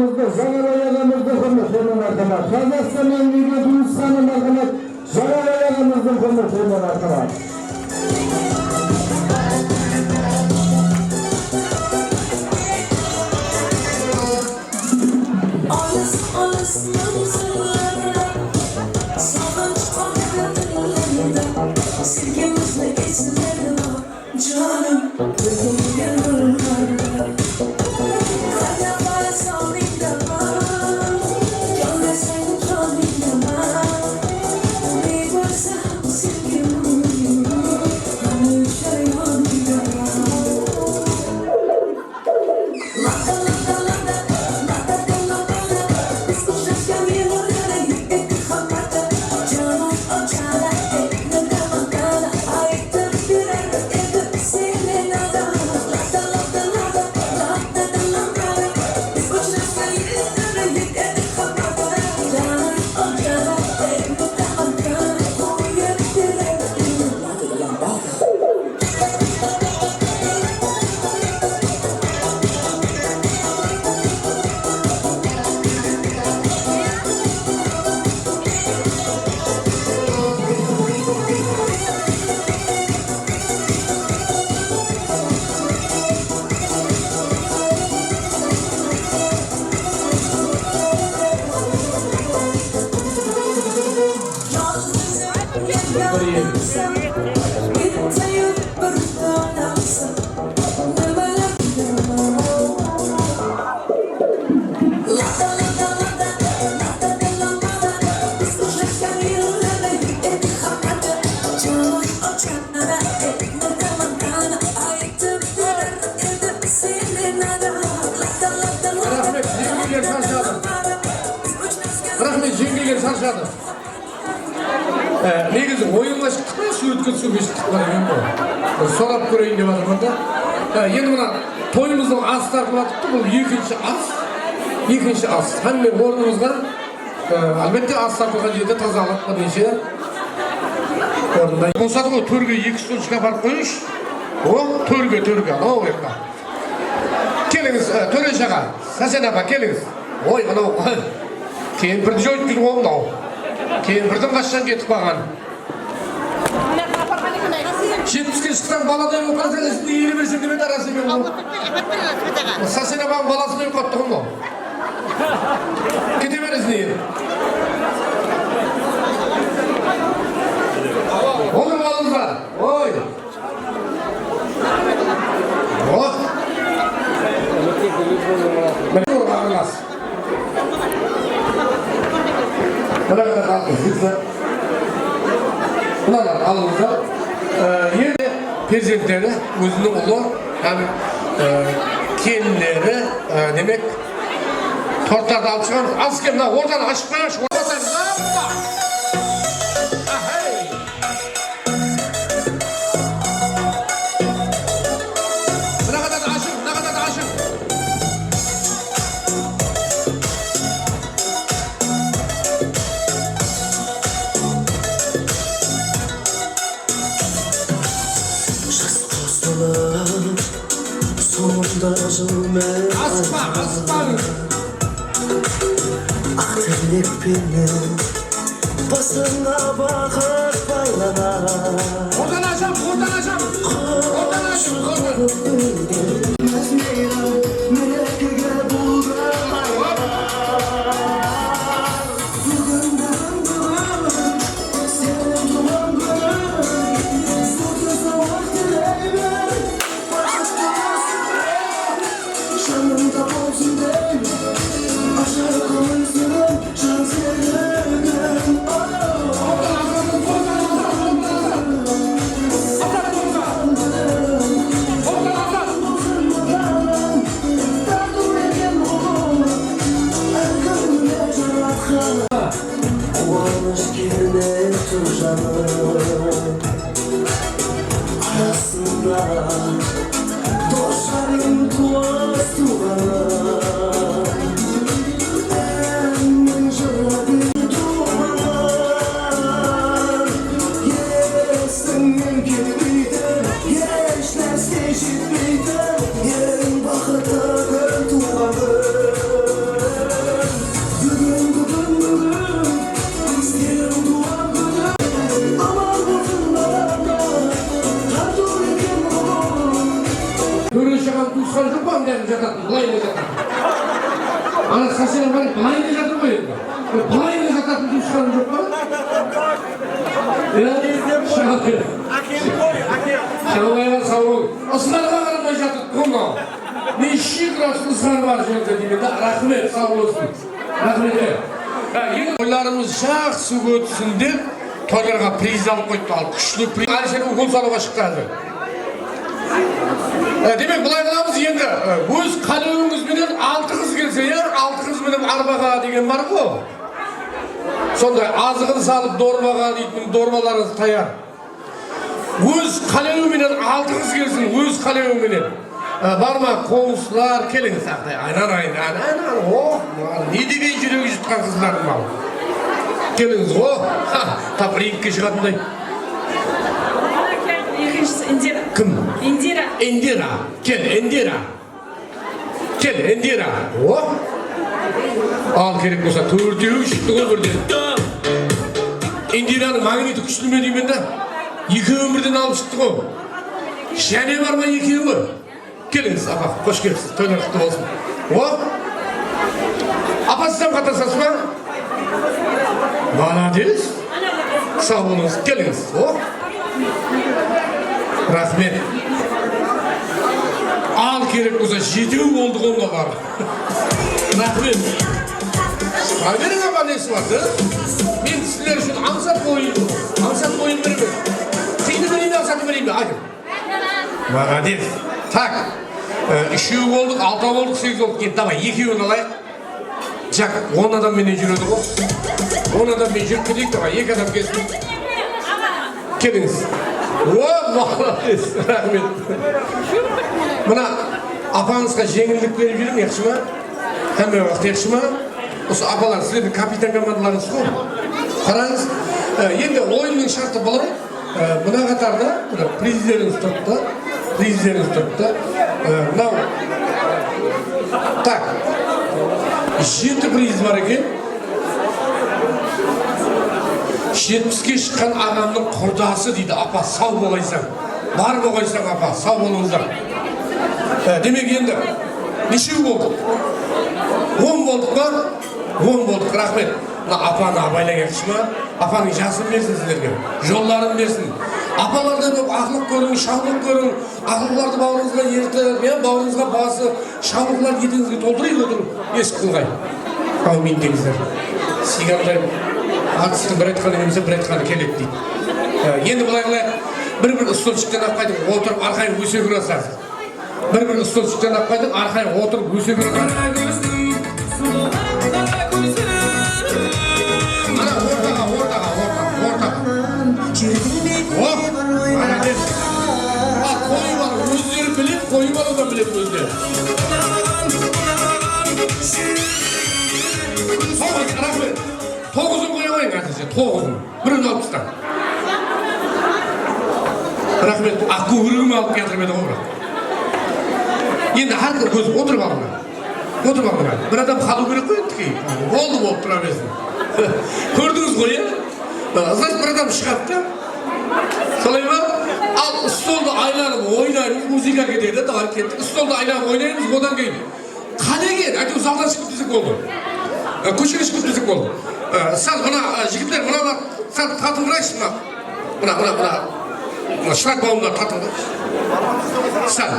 ağamızda, Zagaray ağamızda hürmetlerden arkadaşlar. Kazakistan Emniyeti Duyuşsan'ın arkadaşlar, Zagaray ağamızda hürmetlerden arkadaşlar. Canım, Rahmet jengеler sarşadı. Негізі ойынға шыққан өткізу бештік бар екен ғой. Сорап көрейін деп жатырмын да. Енді мына тойымыздың асы тартылып жатыпты, бұл екінші ас. Ханмен орнымызға әлбетте ас тартылған жерде тазалық бірнеше орында. Болсады ғой төрге екі стульчика барып қойыңыз. О, төрге, анау жақта. Келіңіз, төре жаға, Сәсен апа келіңіз. Ой, анау, кемпірді жойып жүр ғой мынау. Кемпірдің қашан кетіп қалған. 70-ке шыққан баладай болып қалса, ісінде елі берсен демет арасы екен ғой. Сәсен апаның баласымен қотты ғой мынау. Кете бересіне еді. Оның балыңызға, ой. От. Міне ұрғағынас. Бұларға қалды жүзі. Бұларға алыңызда. Енді перзенттері өзінің ұлы һәм келіндері демек торттарды алып шығамыз. Аз кем мына ортаны ашып қойыңызшы. Akterlekpinin basına bakıp baylanar. Oradan açam. Arasında dostlarım tuğaz tuğanlar. туысқан жоқ па андайға жататын былайына жататын ана сасена бар былайына жатыр ғой енді былайына жататын туысқан жоқ па шалбайға сау ысқарға қарамай жатыр құмал неше градус ысқар бар жерде дейді да рахмет сау болсын рахмет тойларымыз жақсы өтсін деп тойларға приз алып қойды ал күшті приз әлішер укол салуға шықты қазір демек былай қыламыз енді өз қалауыңызбенен 6 қыз келсе иә 6 қызбенен арбаға деген бар ғой сондай азығын салып дорбаға дейтін дорбаларыңыз таяр өз қалауыменен 6 қыз келсін өз қалауыменен бар ма қоңсылар келіңіз айналайын не деген жүрегі жұтқан қыздарым ал келіңіз ғой тап рингке шығатындай екіншісі Индира кім? Индира кел Индира ал керек болса төртеуі шықты ғой бірден Индираның магниті күшті ме деймін да екеуін бірден алып шықты ғой және бар ма екеуі келіңіз апа қош келіпсіз тойлар құтты болсын апа сізден қатысасыз ба молодец сау болыңыз келіңіз рахмет ал керек болса 7 болды ғой мына бар рахмет шыға берің апа несі бар мен сіздер үшін аңсат ойын беремін қиыны берейін бе аңсатты берейін бе айтып молодец так 3 болдық 6 болдық 8 болдық енді давай 2-ін алайық жак 10 адамменен жүреді ғой 10 адаммен жүріп кетейік давай 2 адам келсін келіңіз молодец рахмет мына апаңызға жеңілдік беріп жүрмін яқшы ма әмме уақыт яқшы ма осы апалар сіздердің капитан командаларыңыз ғой қараңыз енді ойынның шарты былай мына қатарда приздеріңіз тұрыпты мынау так 7 приз бар екен 70-ке шыққан ағамның құрдасы дейді апа сау болайсың бар болайсың апа сау болыңыздар демек енді нешеу болдық 10 болдық па 10 болдық рахмет мына апаны абайлаңайықшы ма апаның жасын берсін сіздерге жолларын берсін апалардан көп ақылық көрің шаулық көрің ақылдарды бауырыңызға ертіп бауырыңызға басып шаулықлар етіңізге толтырайық отырып есік қылғай аумин деңіздер сигандар атыстың бір айтқаны немесе бір айтқаны келеді дейді енді былай қылайық бір столчиктен алып қайтып отырып арқайып өсе көресіз бір столчиктен алып қайтып арқайып отырып өсе көресіз қойы бар өздері біледі қойы бар одан біледі өздері рахмет 9-ын қоя қойың әзірше 9-ын бірін алып тастан рахмет аққу үрігім алып кетіріп еді ғой енді әркім көзі отырып алыңа бір адам қалу керек қой енді болды тұра берсін көрдіңіз ғой значит бір адам шығады да солай ма ал столды айланып ойнаймыз музыка кетеді давай кеттік столды айланып ойнаймыз одан кейін қалеген әйтеуір залдан шығып кетсек болды көшеге шығып кетсек болды сәл мына жігіттер мыналар сәл татыңдырайықшы мына шлагбаумдар татыңдырайықшы сәл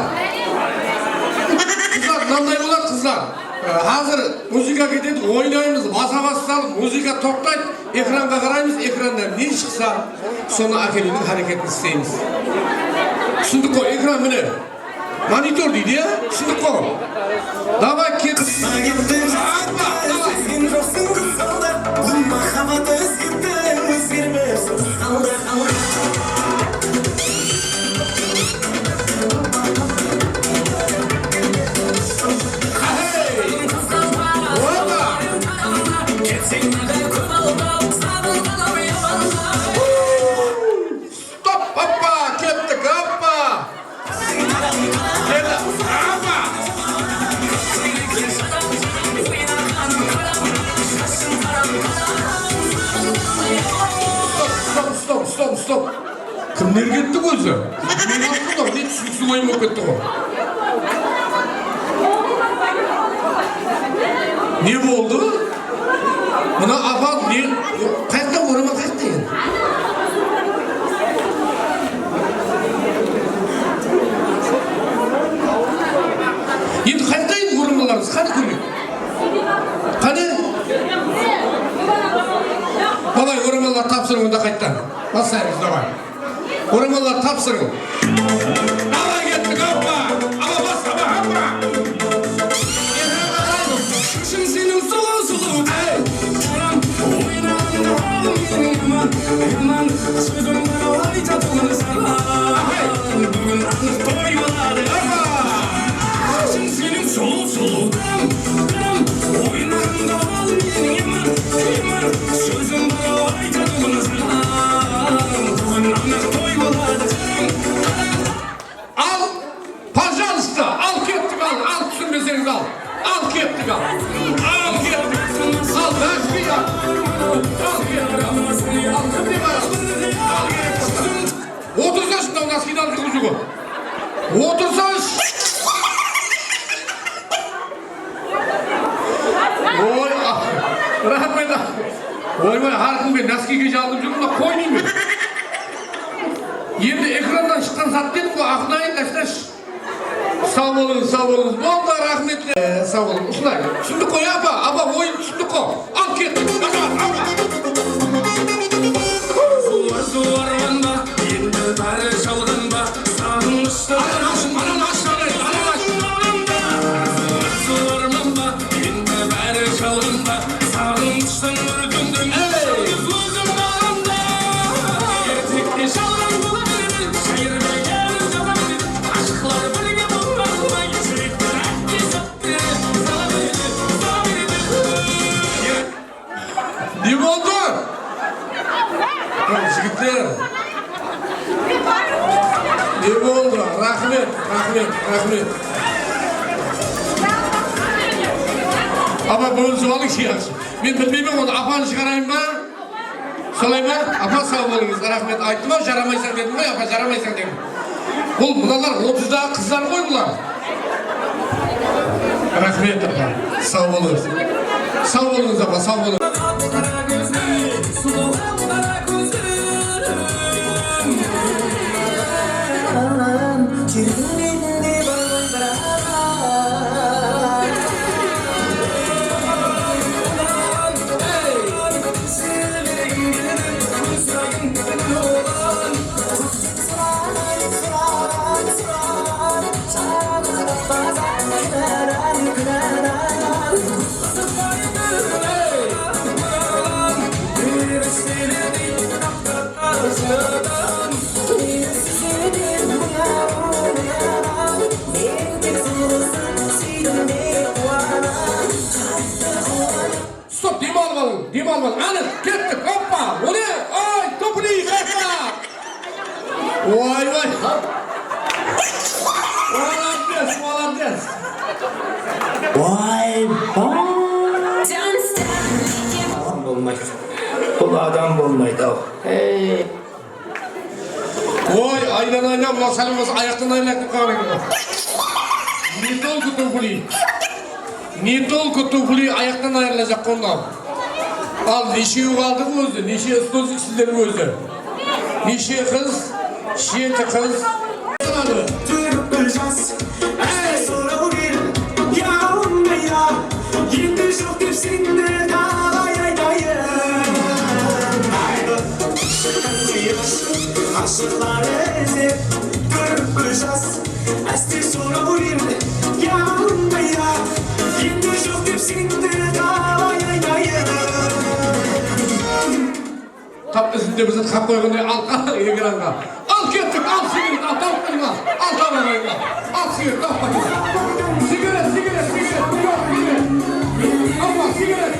қыздар мынандай болады қыздар қазір музыка кетеді ойнаймыз баса салып музыка тоқтайды экранға қараймыз экранда не шықса соны әкелудің әрекетін істейміз түсіндік қой экран міне монитор дейді иә түсіндік қой давай кеттік стоп кімдер кетті өзі мен алып не түсініксіз ойын болып кетті ғой Ne oldu? Buna apam ne? Kaçta vurma kaçta yani? Şimdi kaçtayın vurmalarınız? Hadi koyun. Hadi. Babay vurmalar tapsırın da kaçtan. Basayız babay. Vurmalar tapsırın. Babay gittik hoppa. Ama bas hoppa. Şimdi senin sulu sulu. Yaman sözüm bana aytadığını sana. Bugün anlık toymaları ama. Şimdi senin solu solu oynarında al benim yaman sözüm bana aytadığını sana. Bugün anlık toymaları. Al, pajaliста, al kettik al düşünmeseniz al. Al kettik al. Al kettik. Al başka ya. Al kettik al. Otursa şunda o nasıl gider kızı bu? Otursa oy rahmet oy harkın ben nasıl gece aldım canım da koynayım ben. Şimdi ekrandan çıkan zat dedim bu aknayın kaçtaş. Sağ olun. Vallahi rahmetli. Sağ olun. Usulay. Şimdi koy apa oyun şimdi koy. Al git. Zuvar banda, yine bari çalgın ba, sağmıştı. Anan aşağıda. Zuvar banda, yine bari çalgın ba, sağmıştı ördündüm. Gözüm bağımda, yertekte çalgın bulabilir, şehirde yer çalabilir. Aşklar birge bulmaz, sürekli rakki sattı, salabilir. Ne oldu? Жігіттер, не болды? Рахмет. Апа бөлісіп алыңыз yaxşı. Мен білмеймін оны апаны шығарайын ба? Солай ма? Апа сау болыңыз. Рахмет. Айттым ау, жарамайсың дедім ғой, апа жарамайсың дедім. Бұл мыналар 30-дағы қыздар ғой бұлар. Рахмет апа. Сау болыңыз. Сау болыңыз апа, сау болыңыз. Stop, diem almalı. Anı, kettik, hoppa. O ne? Ay, topunu yıkatma. Vay. Молодец. Vay Olmaydı. Bu adam olmaydı. Hey. Oy, aynan ulan sen olmasa ayaktan ayaktan kalın. Ne толку туфли ayaktan ayarlayacak ondan. Al neşeyi kaldı mı özü? Neşeye stolcuk sizlerin özü. Neşeye kız, şiyete kız. Aşıklar ezip görüp kıracağız. Esti sonra vurir yanımda ya. Yine çok hepsinde dağlayayım. Tap üstünde bizi kap koygundu al ekranға. Al kettik, al sigaret, al tavuklarına, al tabalarına. Al sigaret, al bakayım. Sigaret. Ama sigaret.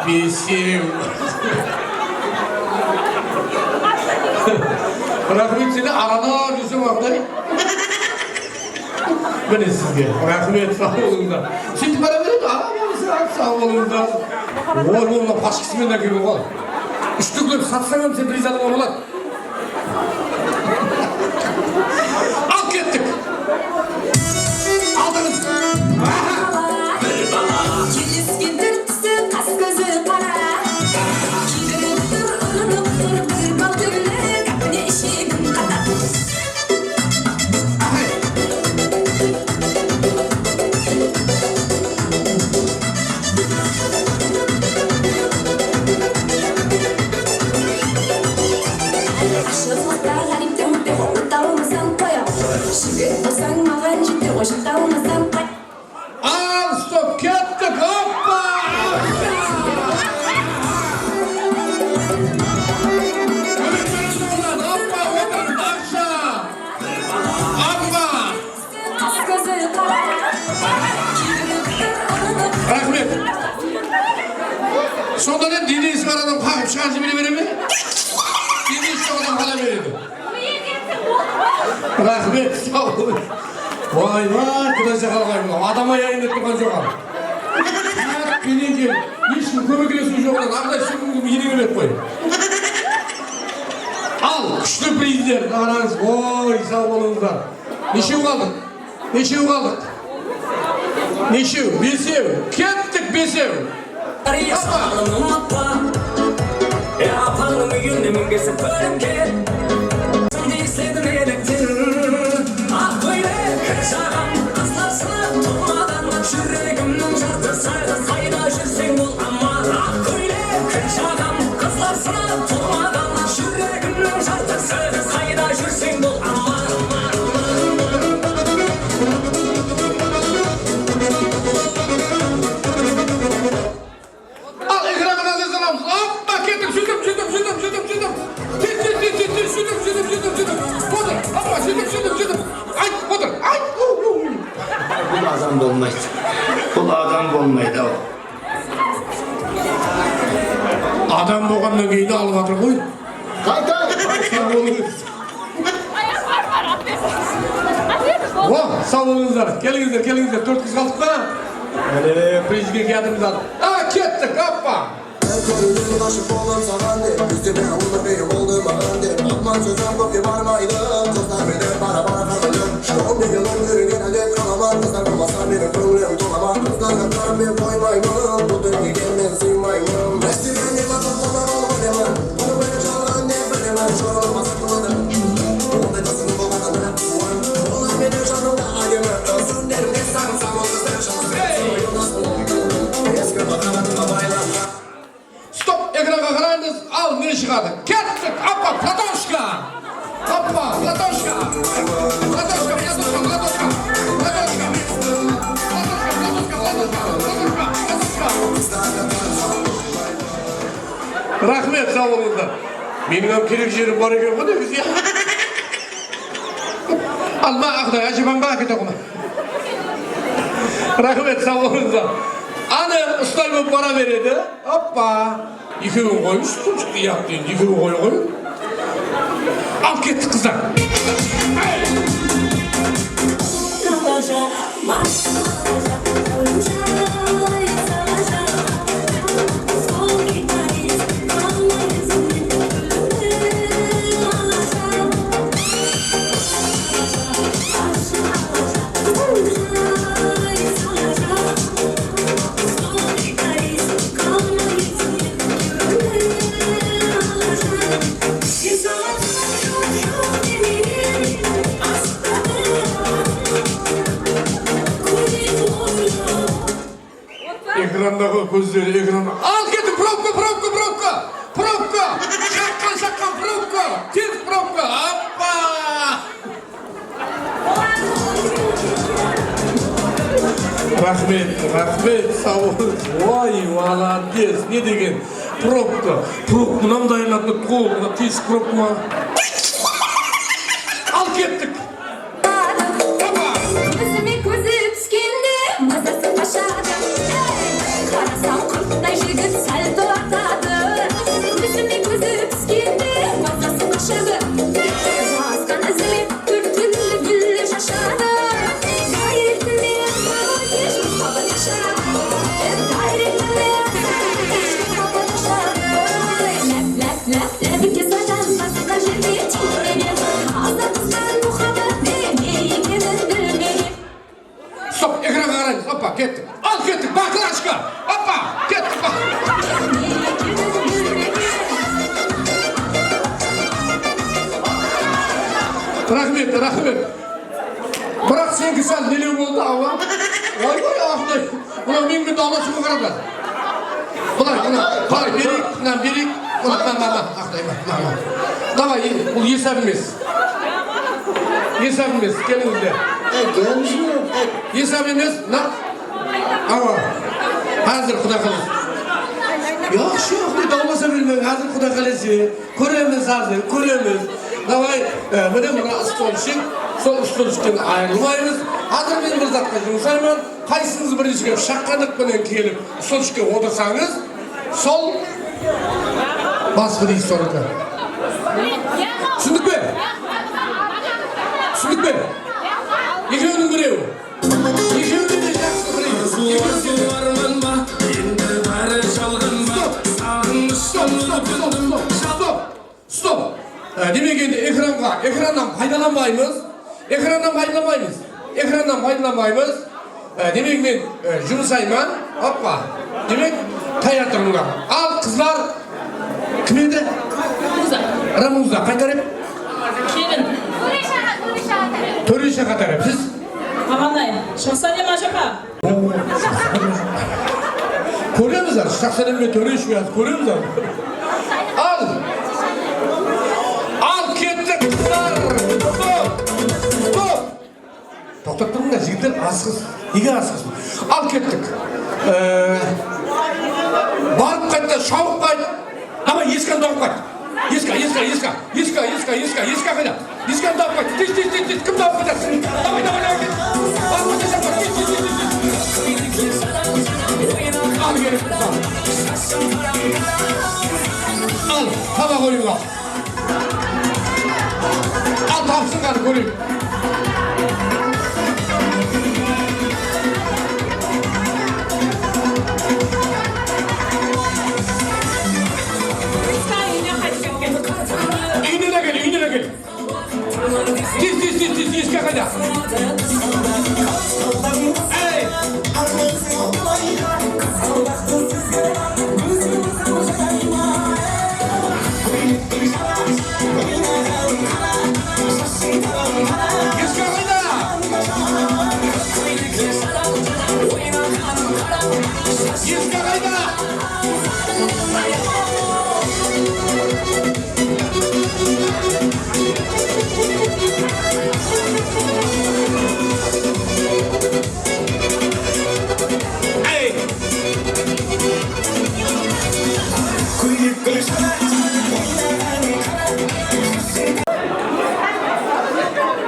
Бесим. Rahmet seni arada yüzüm orada. Ben sizge. Rahmet sağ olun da. Şimdi para verin de aramamızı sağ olun da. Oğlumla paşkısımın da gibi var. Üçtüklep satsanam sen priz alıp oladı. Al kettik. Aldınız. Al stop kettik hoppa. Rahmet. Sonda ne dini iskan adam kalkıp çıkarcı bile verir mi? Dini iskan adam hala verir mi? Rahmet sağ olun. Vay vay kudaysa kalkayım. Adama yayın ettik kan çok al. Benim ki hiç kömeklesin yok lan. Arkadaş şimdi gibi yeni yemek koyun. Al kuşlu prezident. Aranız. Oy sağ olunuzlar. Neşev kaldık? Neşev kaldık? Neşev, besev. Kettik besev. Yapalım gündemim geçip bölüm ke. Şimdi istedim elektin. Ah böyle kaçağım aslasını tutmadan. Yüreğimden çarptı sayda sayda жүрсең бол ama. Ah böyle kaçağım aslasını tutmadan. Yüreğimden çarptı sayda sayda жүрсең бол ama. Al ekranı hazırlanalım. Hoppa kettim. Sütüm. Sütüm. Otur. Hoppa sütüm. Ay otur. Ay. Bu adam olmaydı. Bu adam olmaydı. Adam boğandan keyini alıp atır koy. Kaytan! Sağ olunuzlar. Gelingizler. 4 kız kaldık da. Prezident geldiniz aldık. Kettik hoppa. Körülüm taşıp oğlum sana de Üstüme olur benim olduğum önde Atman sözüm kopya varmaydım Kızlar beni bana kalırım Şu 11 yılın ürün genelde kalamam Kızlar bulmasa benim gönlüm dolamam Kızlar katlarım bir koymayım Bu döngü gelmez sıymayım Eskiden yıllardan falan olmadım Bunu böyle çalan ne böyle Şor olmaz akılmadım Onun edasını bulamadım Onlar benim canımda ayımı Özür derim ne sarımsam o kızlar şanslı Eski bakamadıma baylar Stop, ekrana kararınız, al ne çıkardık? Kettik, hoppa, Platoşka! Hoppa, Platoşka! Rahmet sağ olunlar. Benim hem kerek yerim var ekan bu ne biz ya? Alma akday, acıban bakit okuma. Rahmet sağ olunlar. Anı ustayma para veredi. Hoppa. 2 gün koymuş, çıktı yaptın. 2 gün koy. Al kettik kızlar. Ekrandaki gözleri ekranda. Al kettim provka. Şakkan provka. Tez provka. Hoppa. Rahmet sağ olun. Vay молодец. Ne degen provka. Provka'ndan dayanatlı koluna tez provka. Al kettik. Rahmet, rahmet. Bırak sen ki sen deli oldu ama. Vay vay ahmet. Ulan benim bir dağlaşımı karadı. Ulan birik. Ulan ben. Ahtayım. Davay, bu yesabimiz. Gelin de. Gelmiş mi? Yesabimiz, ne? Ama hazır Xudo kalır. Yok şu davlasa bilmem hazır Xudo kalesi. Ko'ramiz hazır, ko'ramiz. Davay, mana stolshik, sol stolshikdan ayrılmaymiz. Hazır men bir zatga yumshayman. Qaysiniz birinchiga shaqqaniq bilan kelib stolshikka o'tirsangiz, sol basbiri stolga. Tushundikmi? Ikkovini birev. Stop. Demek endi ekrandan faydalanmaymiz. Demek men yumshayman. Hoppa. Demek tayyor turinglar. Al qizlar. Kim edi? Ramuza. Qaytarib. Kelin. Töre qatarib. Siz? Qanday? Shahsaniy majapa. Ko'ramizlar, shaxsaniyatga to'rishmayapti, ko'ramizlar. Al ketdik qizlar. Stop. To'xtab turinglar, yigitlar, asqiz. Nega asqiz? Al ketdik. Borib qaytda, shovuq qayt. Ama yeskan dog'ib qayt. Yeska qayda. Yeskan dog'ib qayt. Tez. Kim dog'ib qaytadi? Davay. Al gelip kızlar. Al, tava koyunlar. Al tapsınlar koyun. İğnene gel. Diz, yeska kayda. Hey!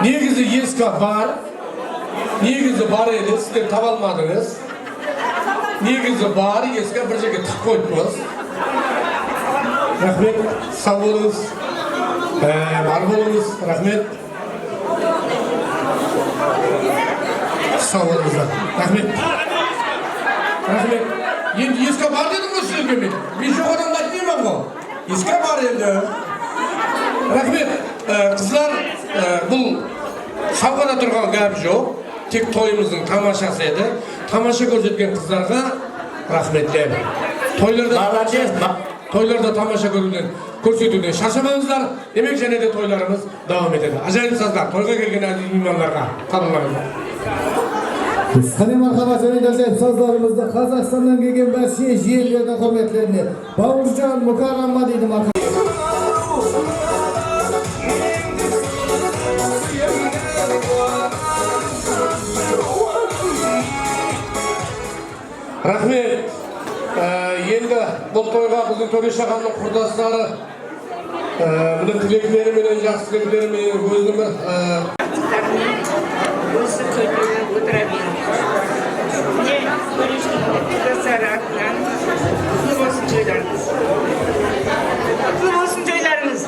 Негізі еска бар. Негізі бар еді, сіздер таба алмадыңыз. Негізі бар, еска бір жерге тық қойдыңыз. Рахмет, сау болыңыз. Бар болыңыз, рахмет. Сау болыңыздар. Рахмет. Енді еска бар дедім ғой сіздерге мен. Мен жоқ адамды айтмаймын ғой. Еска бар енді. Рахмет. Қыздар, бұл сауғада тұрған гәп жоқ. Тек тойымыздың тамашасы еді. Тамаша көрсеткен қыздарға рахметтер. Тойларда тамаша көрсетуден шаршамаңыздар. Демек және де тойларымыз давам етеді. Ажайып саздар, тойға келген әзіз меймандарға қабылдаңыздар. Қане мархабат және де ажайып саздарымызды Қазақстаннан келген бәрше жерлердің құрметлеріне Бауыржан Мұқарама дейді мархабат. Рахмет. Енді бұл тойға біздің Төрешағанның құрдастары бұның тілектері менен, жақсы тілектері менен өзінің осы көймеге отыра береміз. Міне Төрешағанның құрдастары атынан құтты болсын тойларыңыз. Құтты болсын тойларыңыз.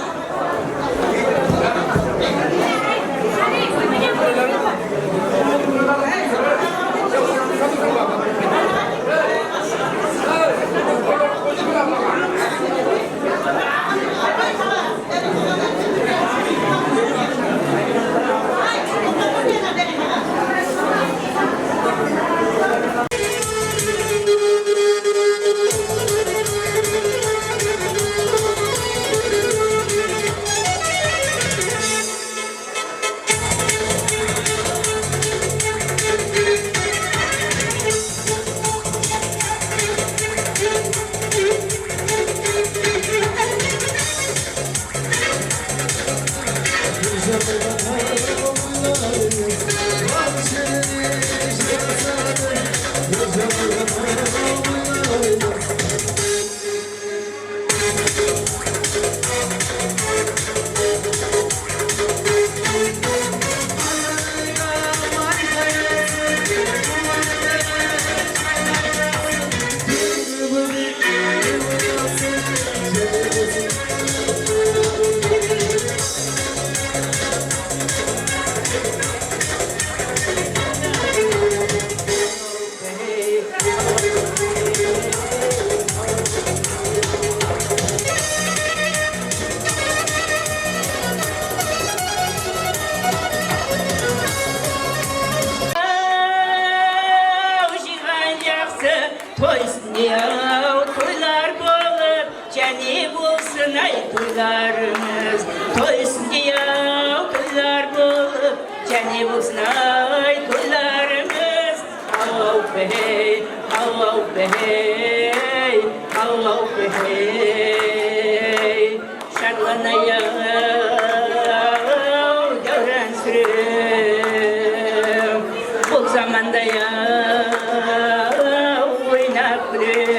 Cani bulsun ay toylarımız, toysun diye toylar bulup. Cani bulsun ay toylarımız, hav be hey, hav be hey, hav be hey. Şarlanaya devren sürüm, bu zamanda ya oynap gülüm.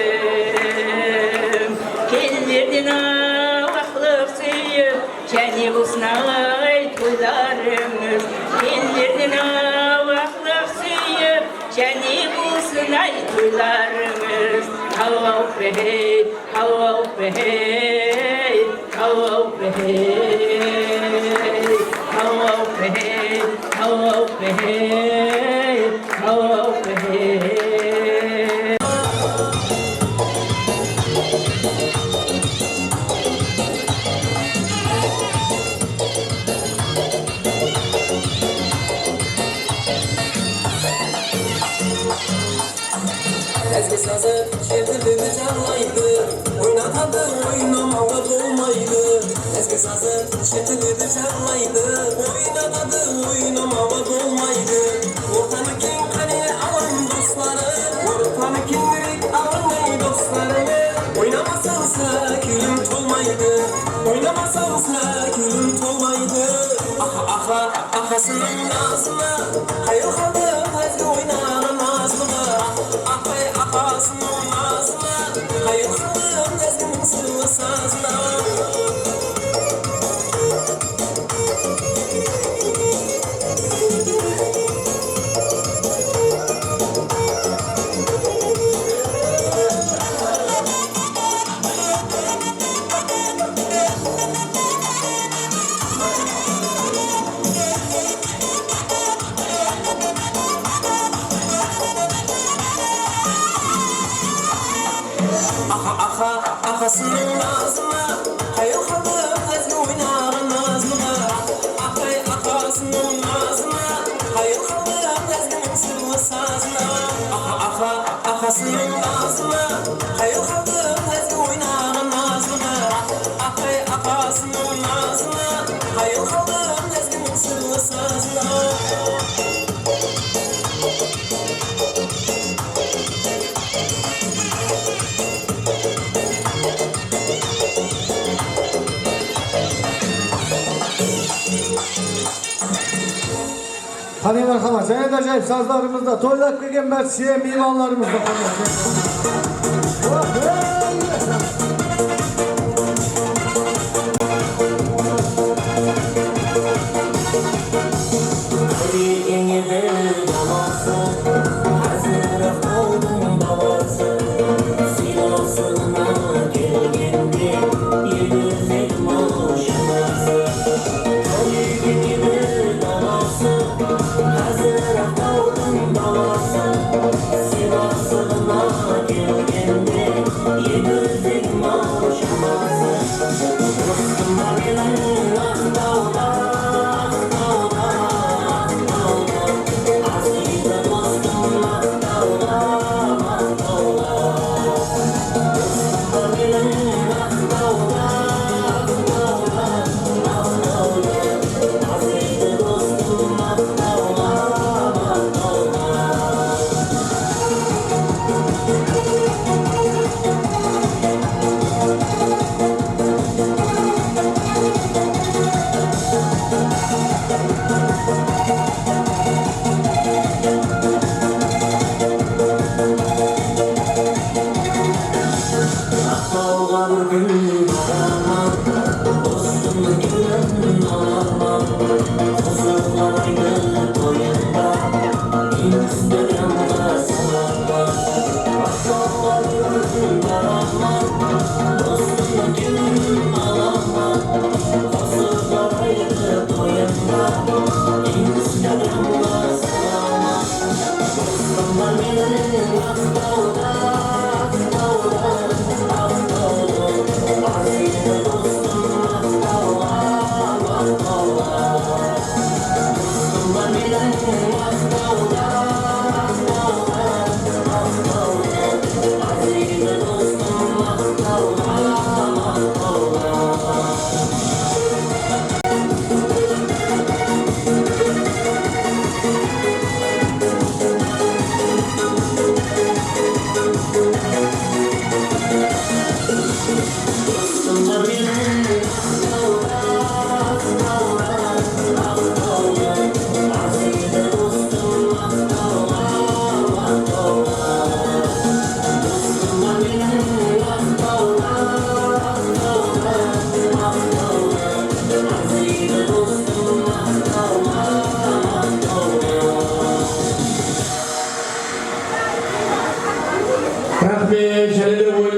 Kellerden ağaklık suyup, cani bulsun ay toylarımız. Kellerden ağaklık suyup, cani bulsun ay toylarımız. Hav be hey, hav be hey, hav be hey, hav be hey, hav be hey, hav be hey. Eski sazı şertilini çalmaydı, oynatadı oynamama dolmaydı. Eski sazı şertilini çalmaydı, oynatadı oynamama dolmaydı. Ortanı kim kani alın dostları, ortanı kim birik alın ey dostları. Oynamasansa külüm tolmaydı, oynamasansa külüm tolmaydı. Aha aha ahasının ağzına, hayır kaldı fazla oynanamaz mı? Akay akasının ağzına, hayır kaldı nezginin sırrı sazına. Akasının ağzına, hayır kaldı fazla oynanamaz mı? Akay akasının ağzına, hayır kaldı nezginin sırrı sazına. Akasının ağzına, hayır kaldı fazla oynanamaz mı? Akay akasının ağzına, hayır kaldı nezginin sırrı sazına. Hadi marhaba, sen de acayip sazlarımızda, toylak gelgen bersiye mimanlarımızda.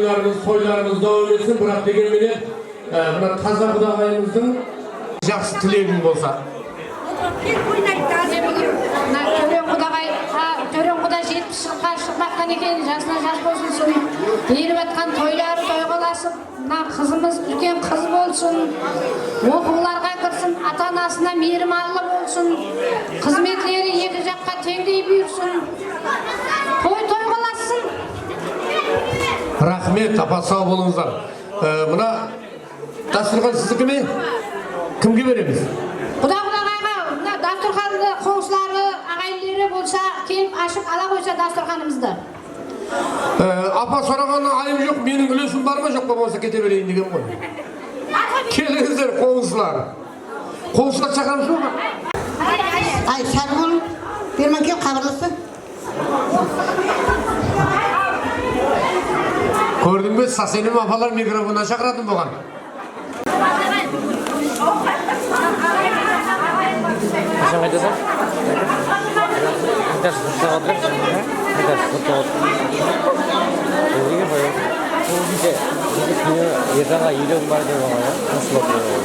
toylarınız, soylarınız devam etsin. Bırak degen menen mına taza Kudagayımыздың жақсы тілегің болса. Төрен Құда 70 жылға шықпаққан екен, жасына жас болсын, соның еріп атқан тойлары тойғаласып, қызымыз үлкен қыз болсын, оқуларға кірсін, ата-анасына мейірманлы болсын, қызметлері екі жаққа теңдей бұйырсын, тойғаласын. Рахмет, апа, сау болыңыздар. Мына дастархан сіздікі ме? Кімге береміз? Құдағайға, мына дастарханды қоңшылары, ағайындары болса, келіп ашып ала қойса дастарханымызды. Апа сұрағанның айым жоқ, менің үлесім бар ма жоқ па, болса кете берейін деген ғой. Келіңіздер қоңшылар. Қоңшылар шақырамыз ба? Ай, Шаргул, бермен кел қабырлысы. Көрдің бе, сасенім апалар микрофоннан шақыратым болған. Қашан қайтасың? Қайтасың, құртаға отырып? Қайтасың, құртаға отырып? Өзіге қойып. Ол кезде күні ертаңға елең бар деп оңай, қосылып отырып.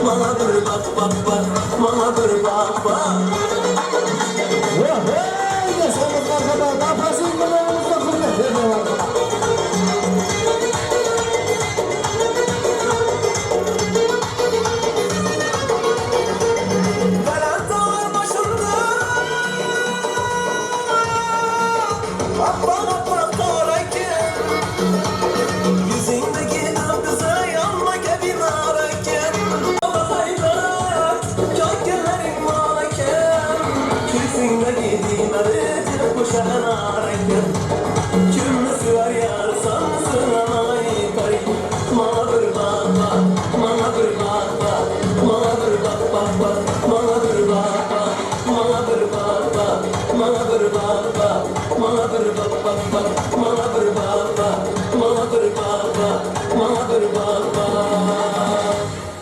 Bana bir bak bak bak, bana bir bak bak. Hey, yaşamız arkada, kafasın bunlarımızda kırmızı var. Karanlık başında, appak appak doğrayken, yüzündeki kızı yanma kebin ararken.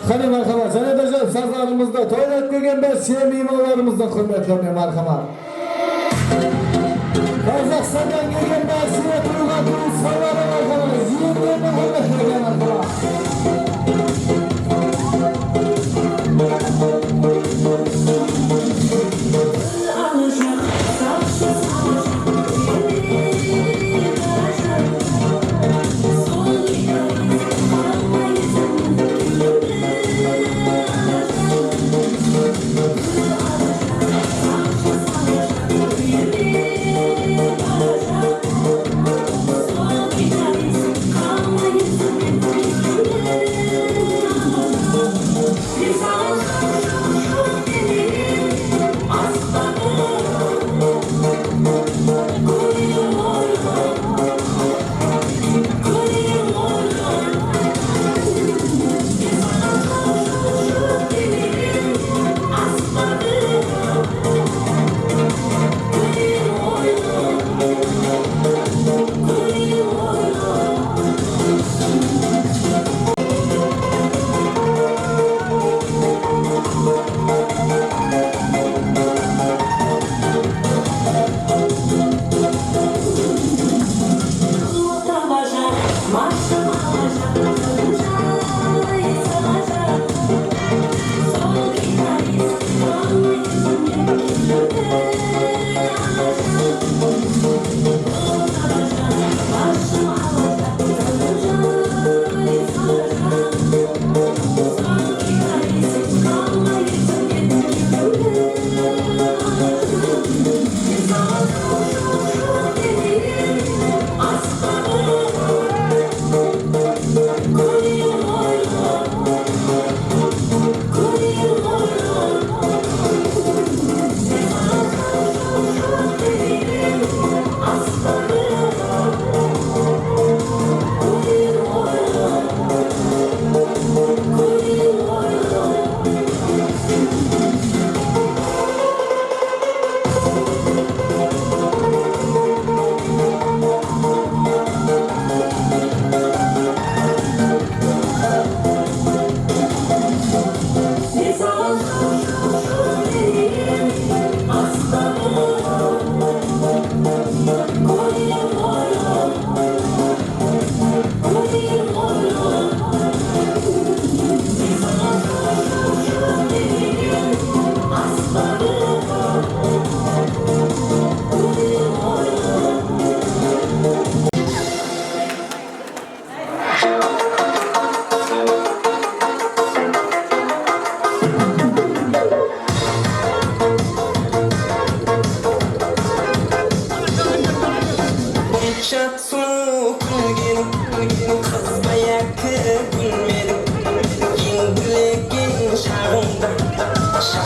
Hadi marhaba, sana da sazlarımızda toylat degen ben sevmimalarımızda hürmetlerine marhaba. Kazakistan'dan gelen ben size turgan turist salları marhaba. Ziyetlerine hürmetlerine marhaba.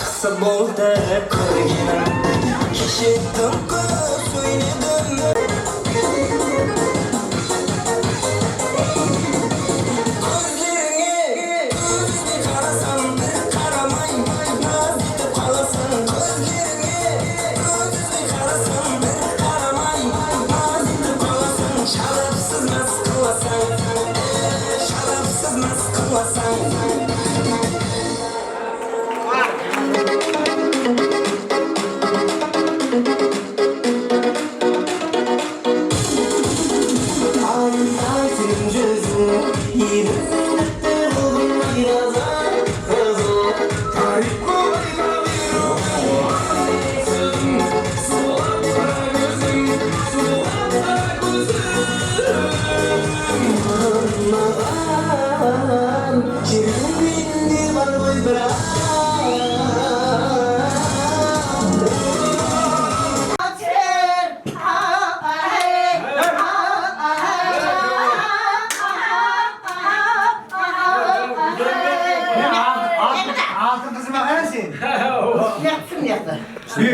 жақсы болды көргенім кешеттім көп сөйледім көздеріңе көзіне қарасам бір қарамай наз етіп қаласың көздеріңе көзіне қарасам бір қарамай наз етіп қаласың шарапсыз мас қыласың шарапсыз мас қыласың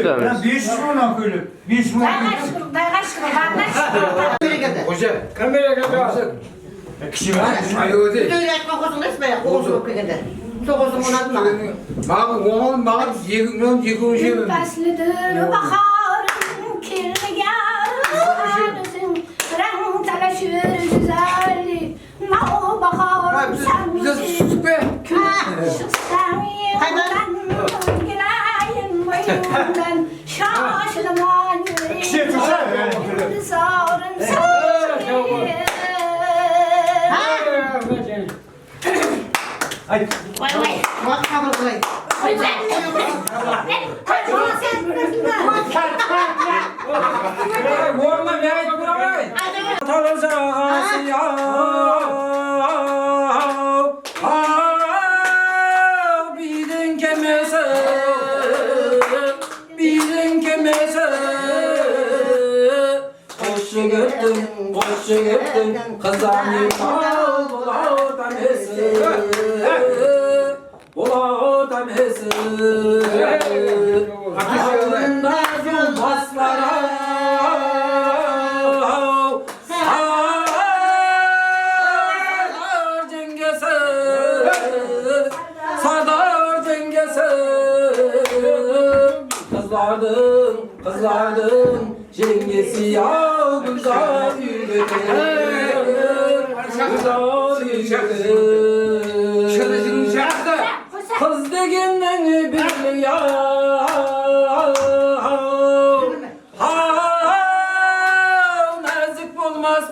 Ben 500 milyon köylü. 500 milyon Hoca, kamera geldi. Kişi var. Ayo değil. Öyle etme koşun etme. Koşun kıyında. Soğusun ona atma. Bana yekun şey mi? Faslıdır baharın kirligarısın. Renk talaşır güzellik. Nao baharım sensin. Aşıksan yıldan girayın boyundan. Şaşırman yüreğim. Sarın sarın. Haydi. Vay vay. Bak kabul koy. Hoşça gittim, kazanayım al tanesi, ula tanesi. Ağzında yol baslara, Sardar cengesi, Sardar cengesi. Kızlardım, cengesi ya güzel yürekler, güzel yürekler. Kız degenden bir ya, nazik olmaz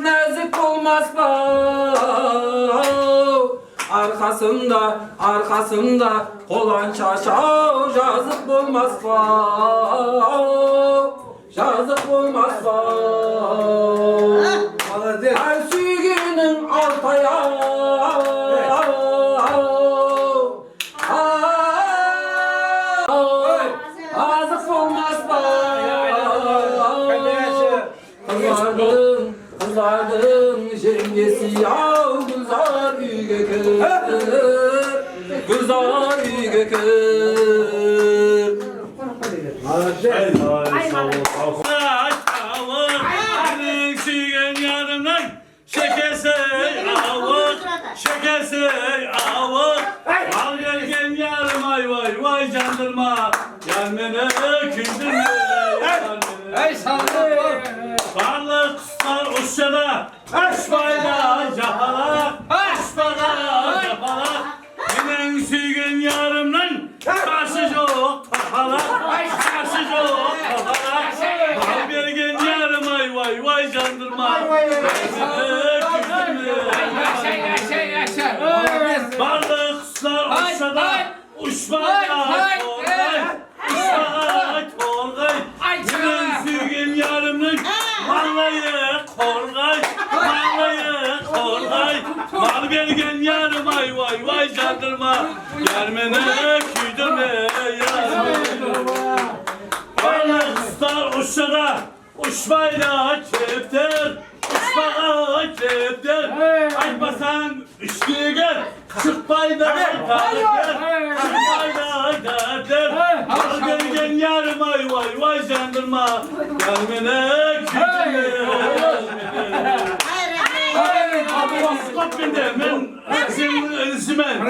nazik olmaz arkasında olan çarşaf yazık olmaz yazık olmaz her sügünün altaya azık olmaz kızlardım jengesi ya güzel yürekler Şekesi avuk al gelgen yarım ay vay candırma gelmene küldürme varlık kuşlar uçşada aşbayla cahala aşbada cahala hemen süygen yarımdan karşı yok tapala karşı yok tapala al gelgen yarım ay vay candırma varlık kuşlar uçşada uçmaya korgay hemen süygen yarımdan vallahi korgay mal gelgen yarım ay vay candırma yermene küydürme yarmene varlık kuşlar uçşada uçmayla kepter uçmağa kepter açmasan üstüne gel Çıkmayda gelgen yarım ay vay jandırma gelmene kütüme men senin ismen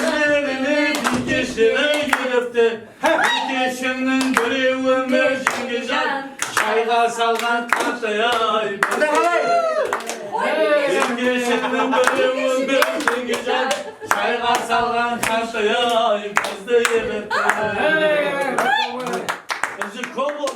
ellerini bir geçine giripti geçinin görevimi şingecan çayga salgan tahtaya geçinin görevimi şingecan çayga salgan tahtaya bizde yemekte Bizi kobul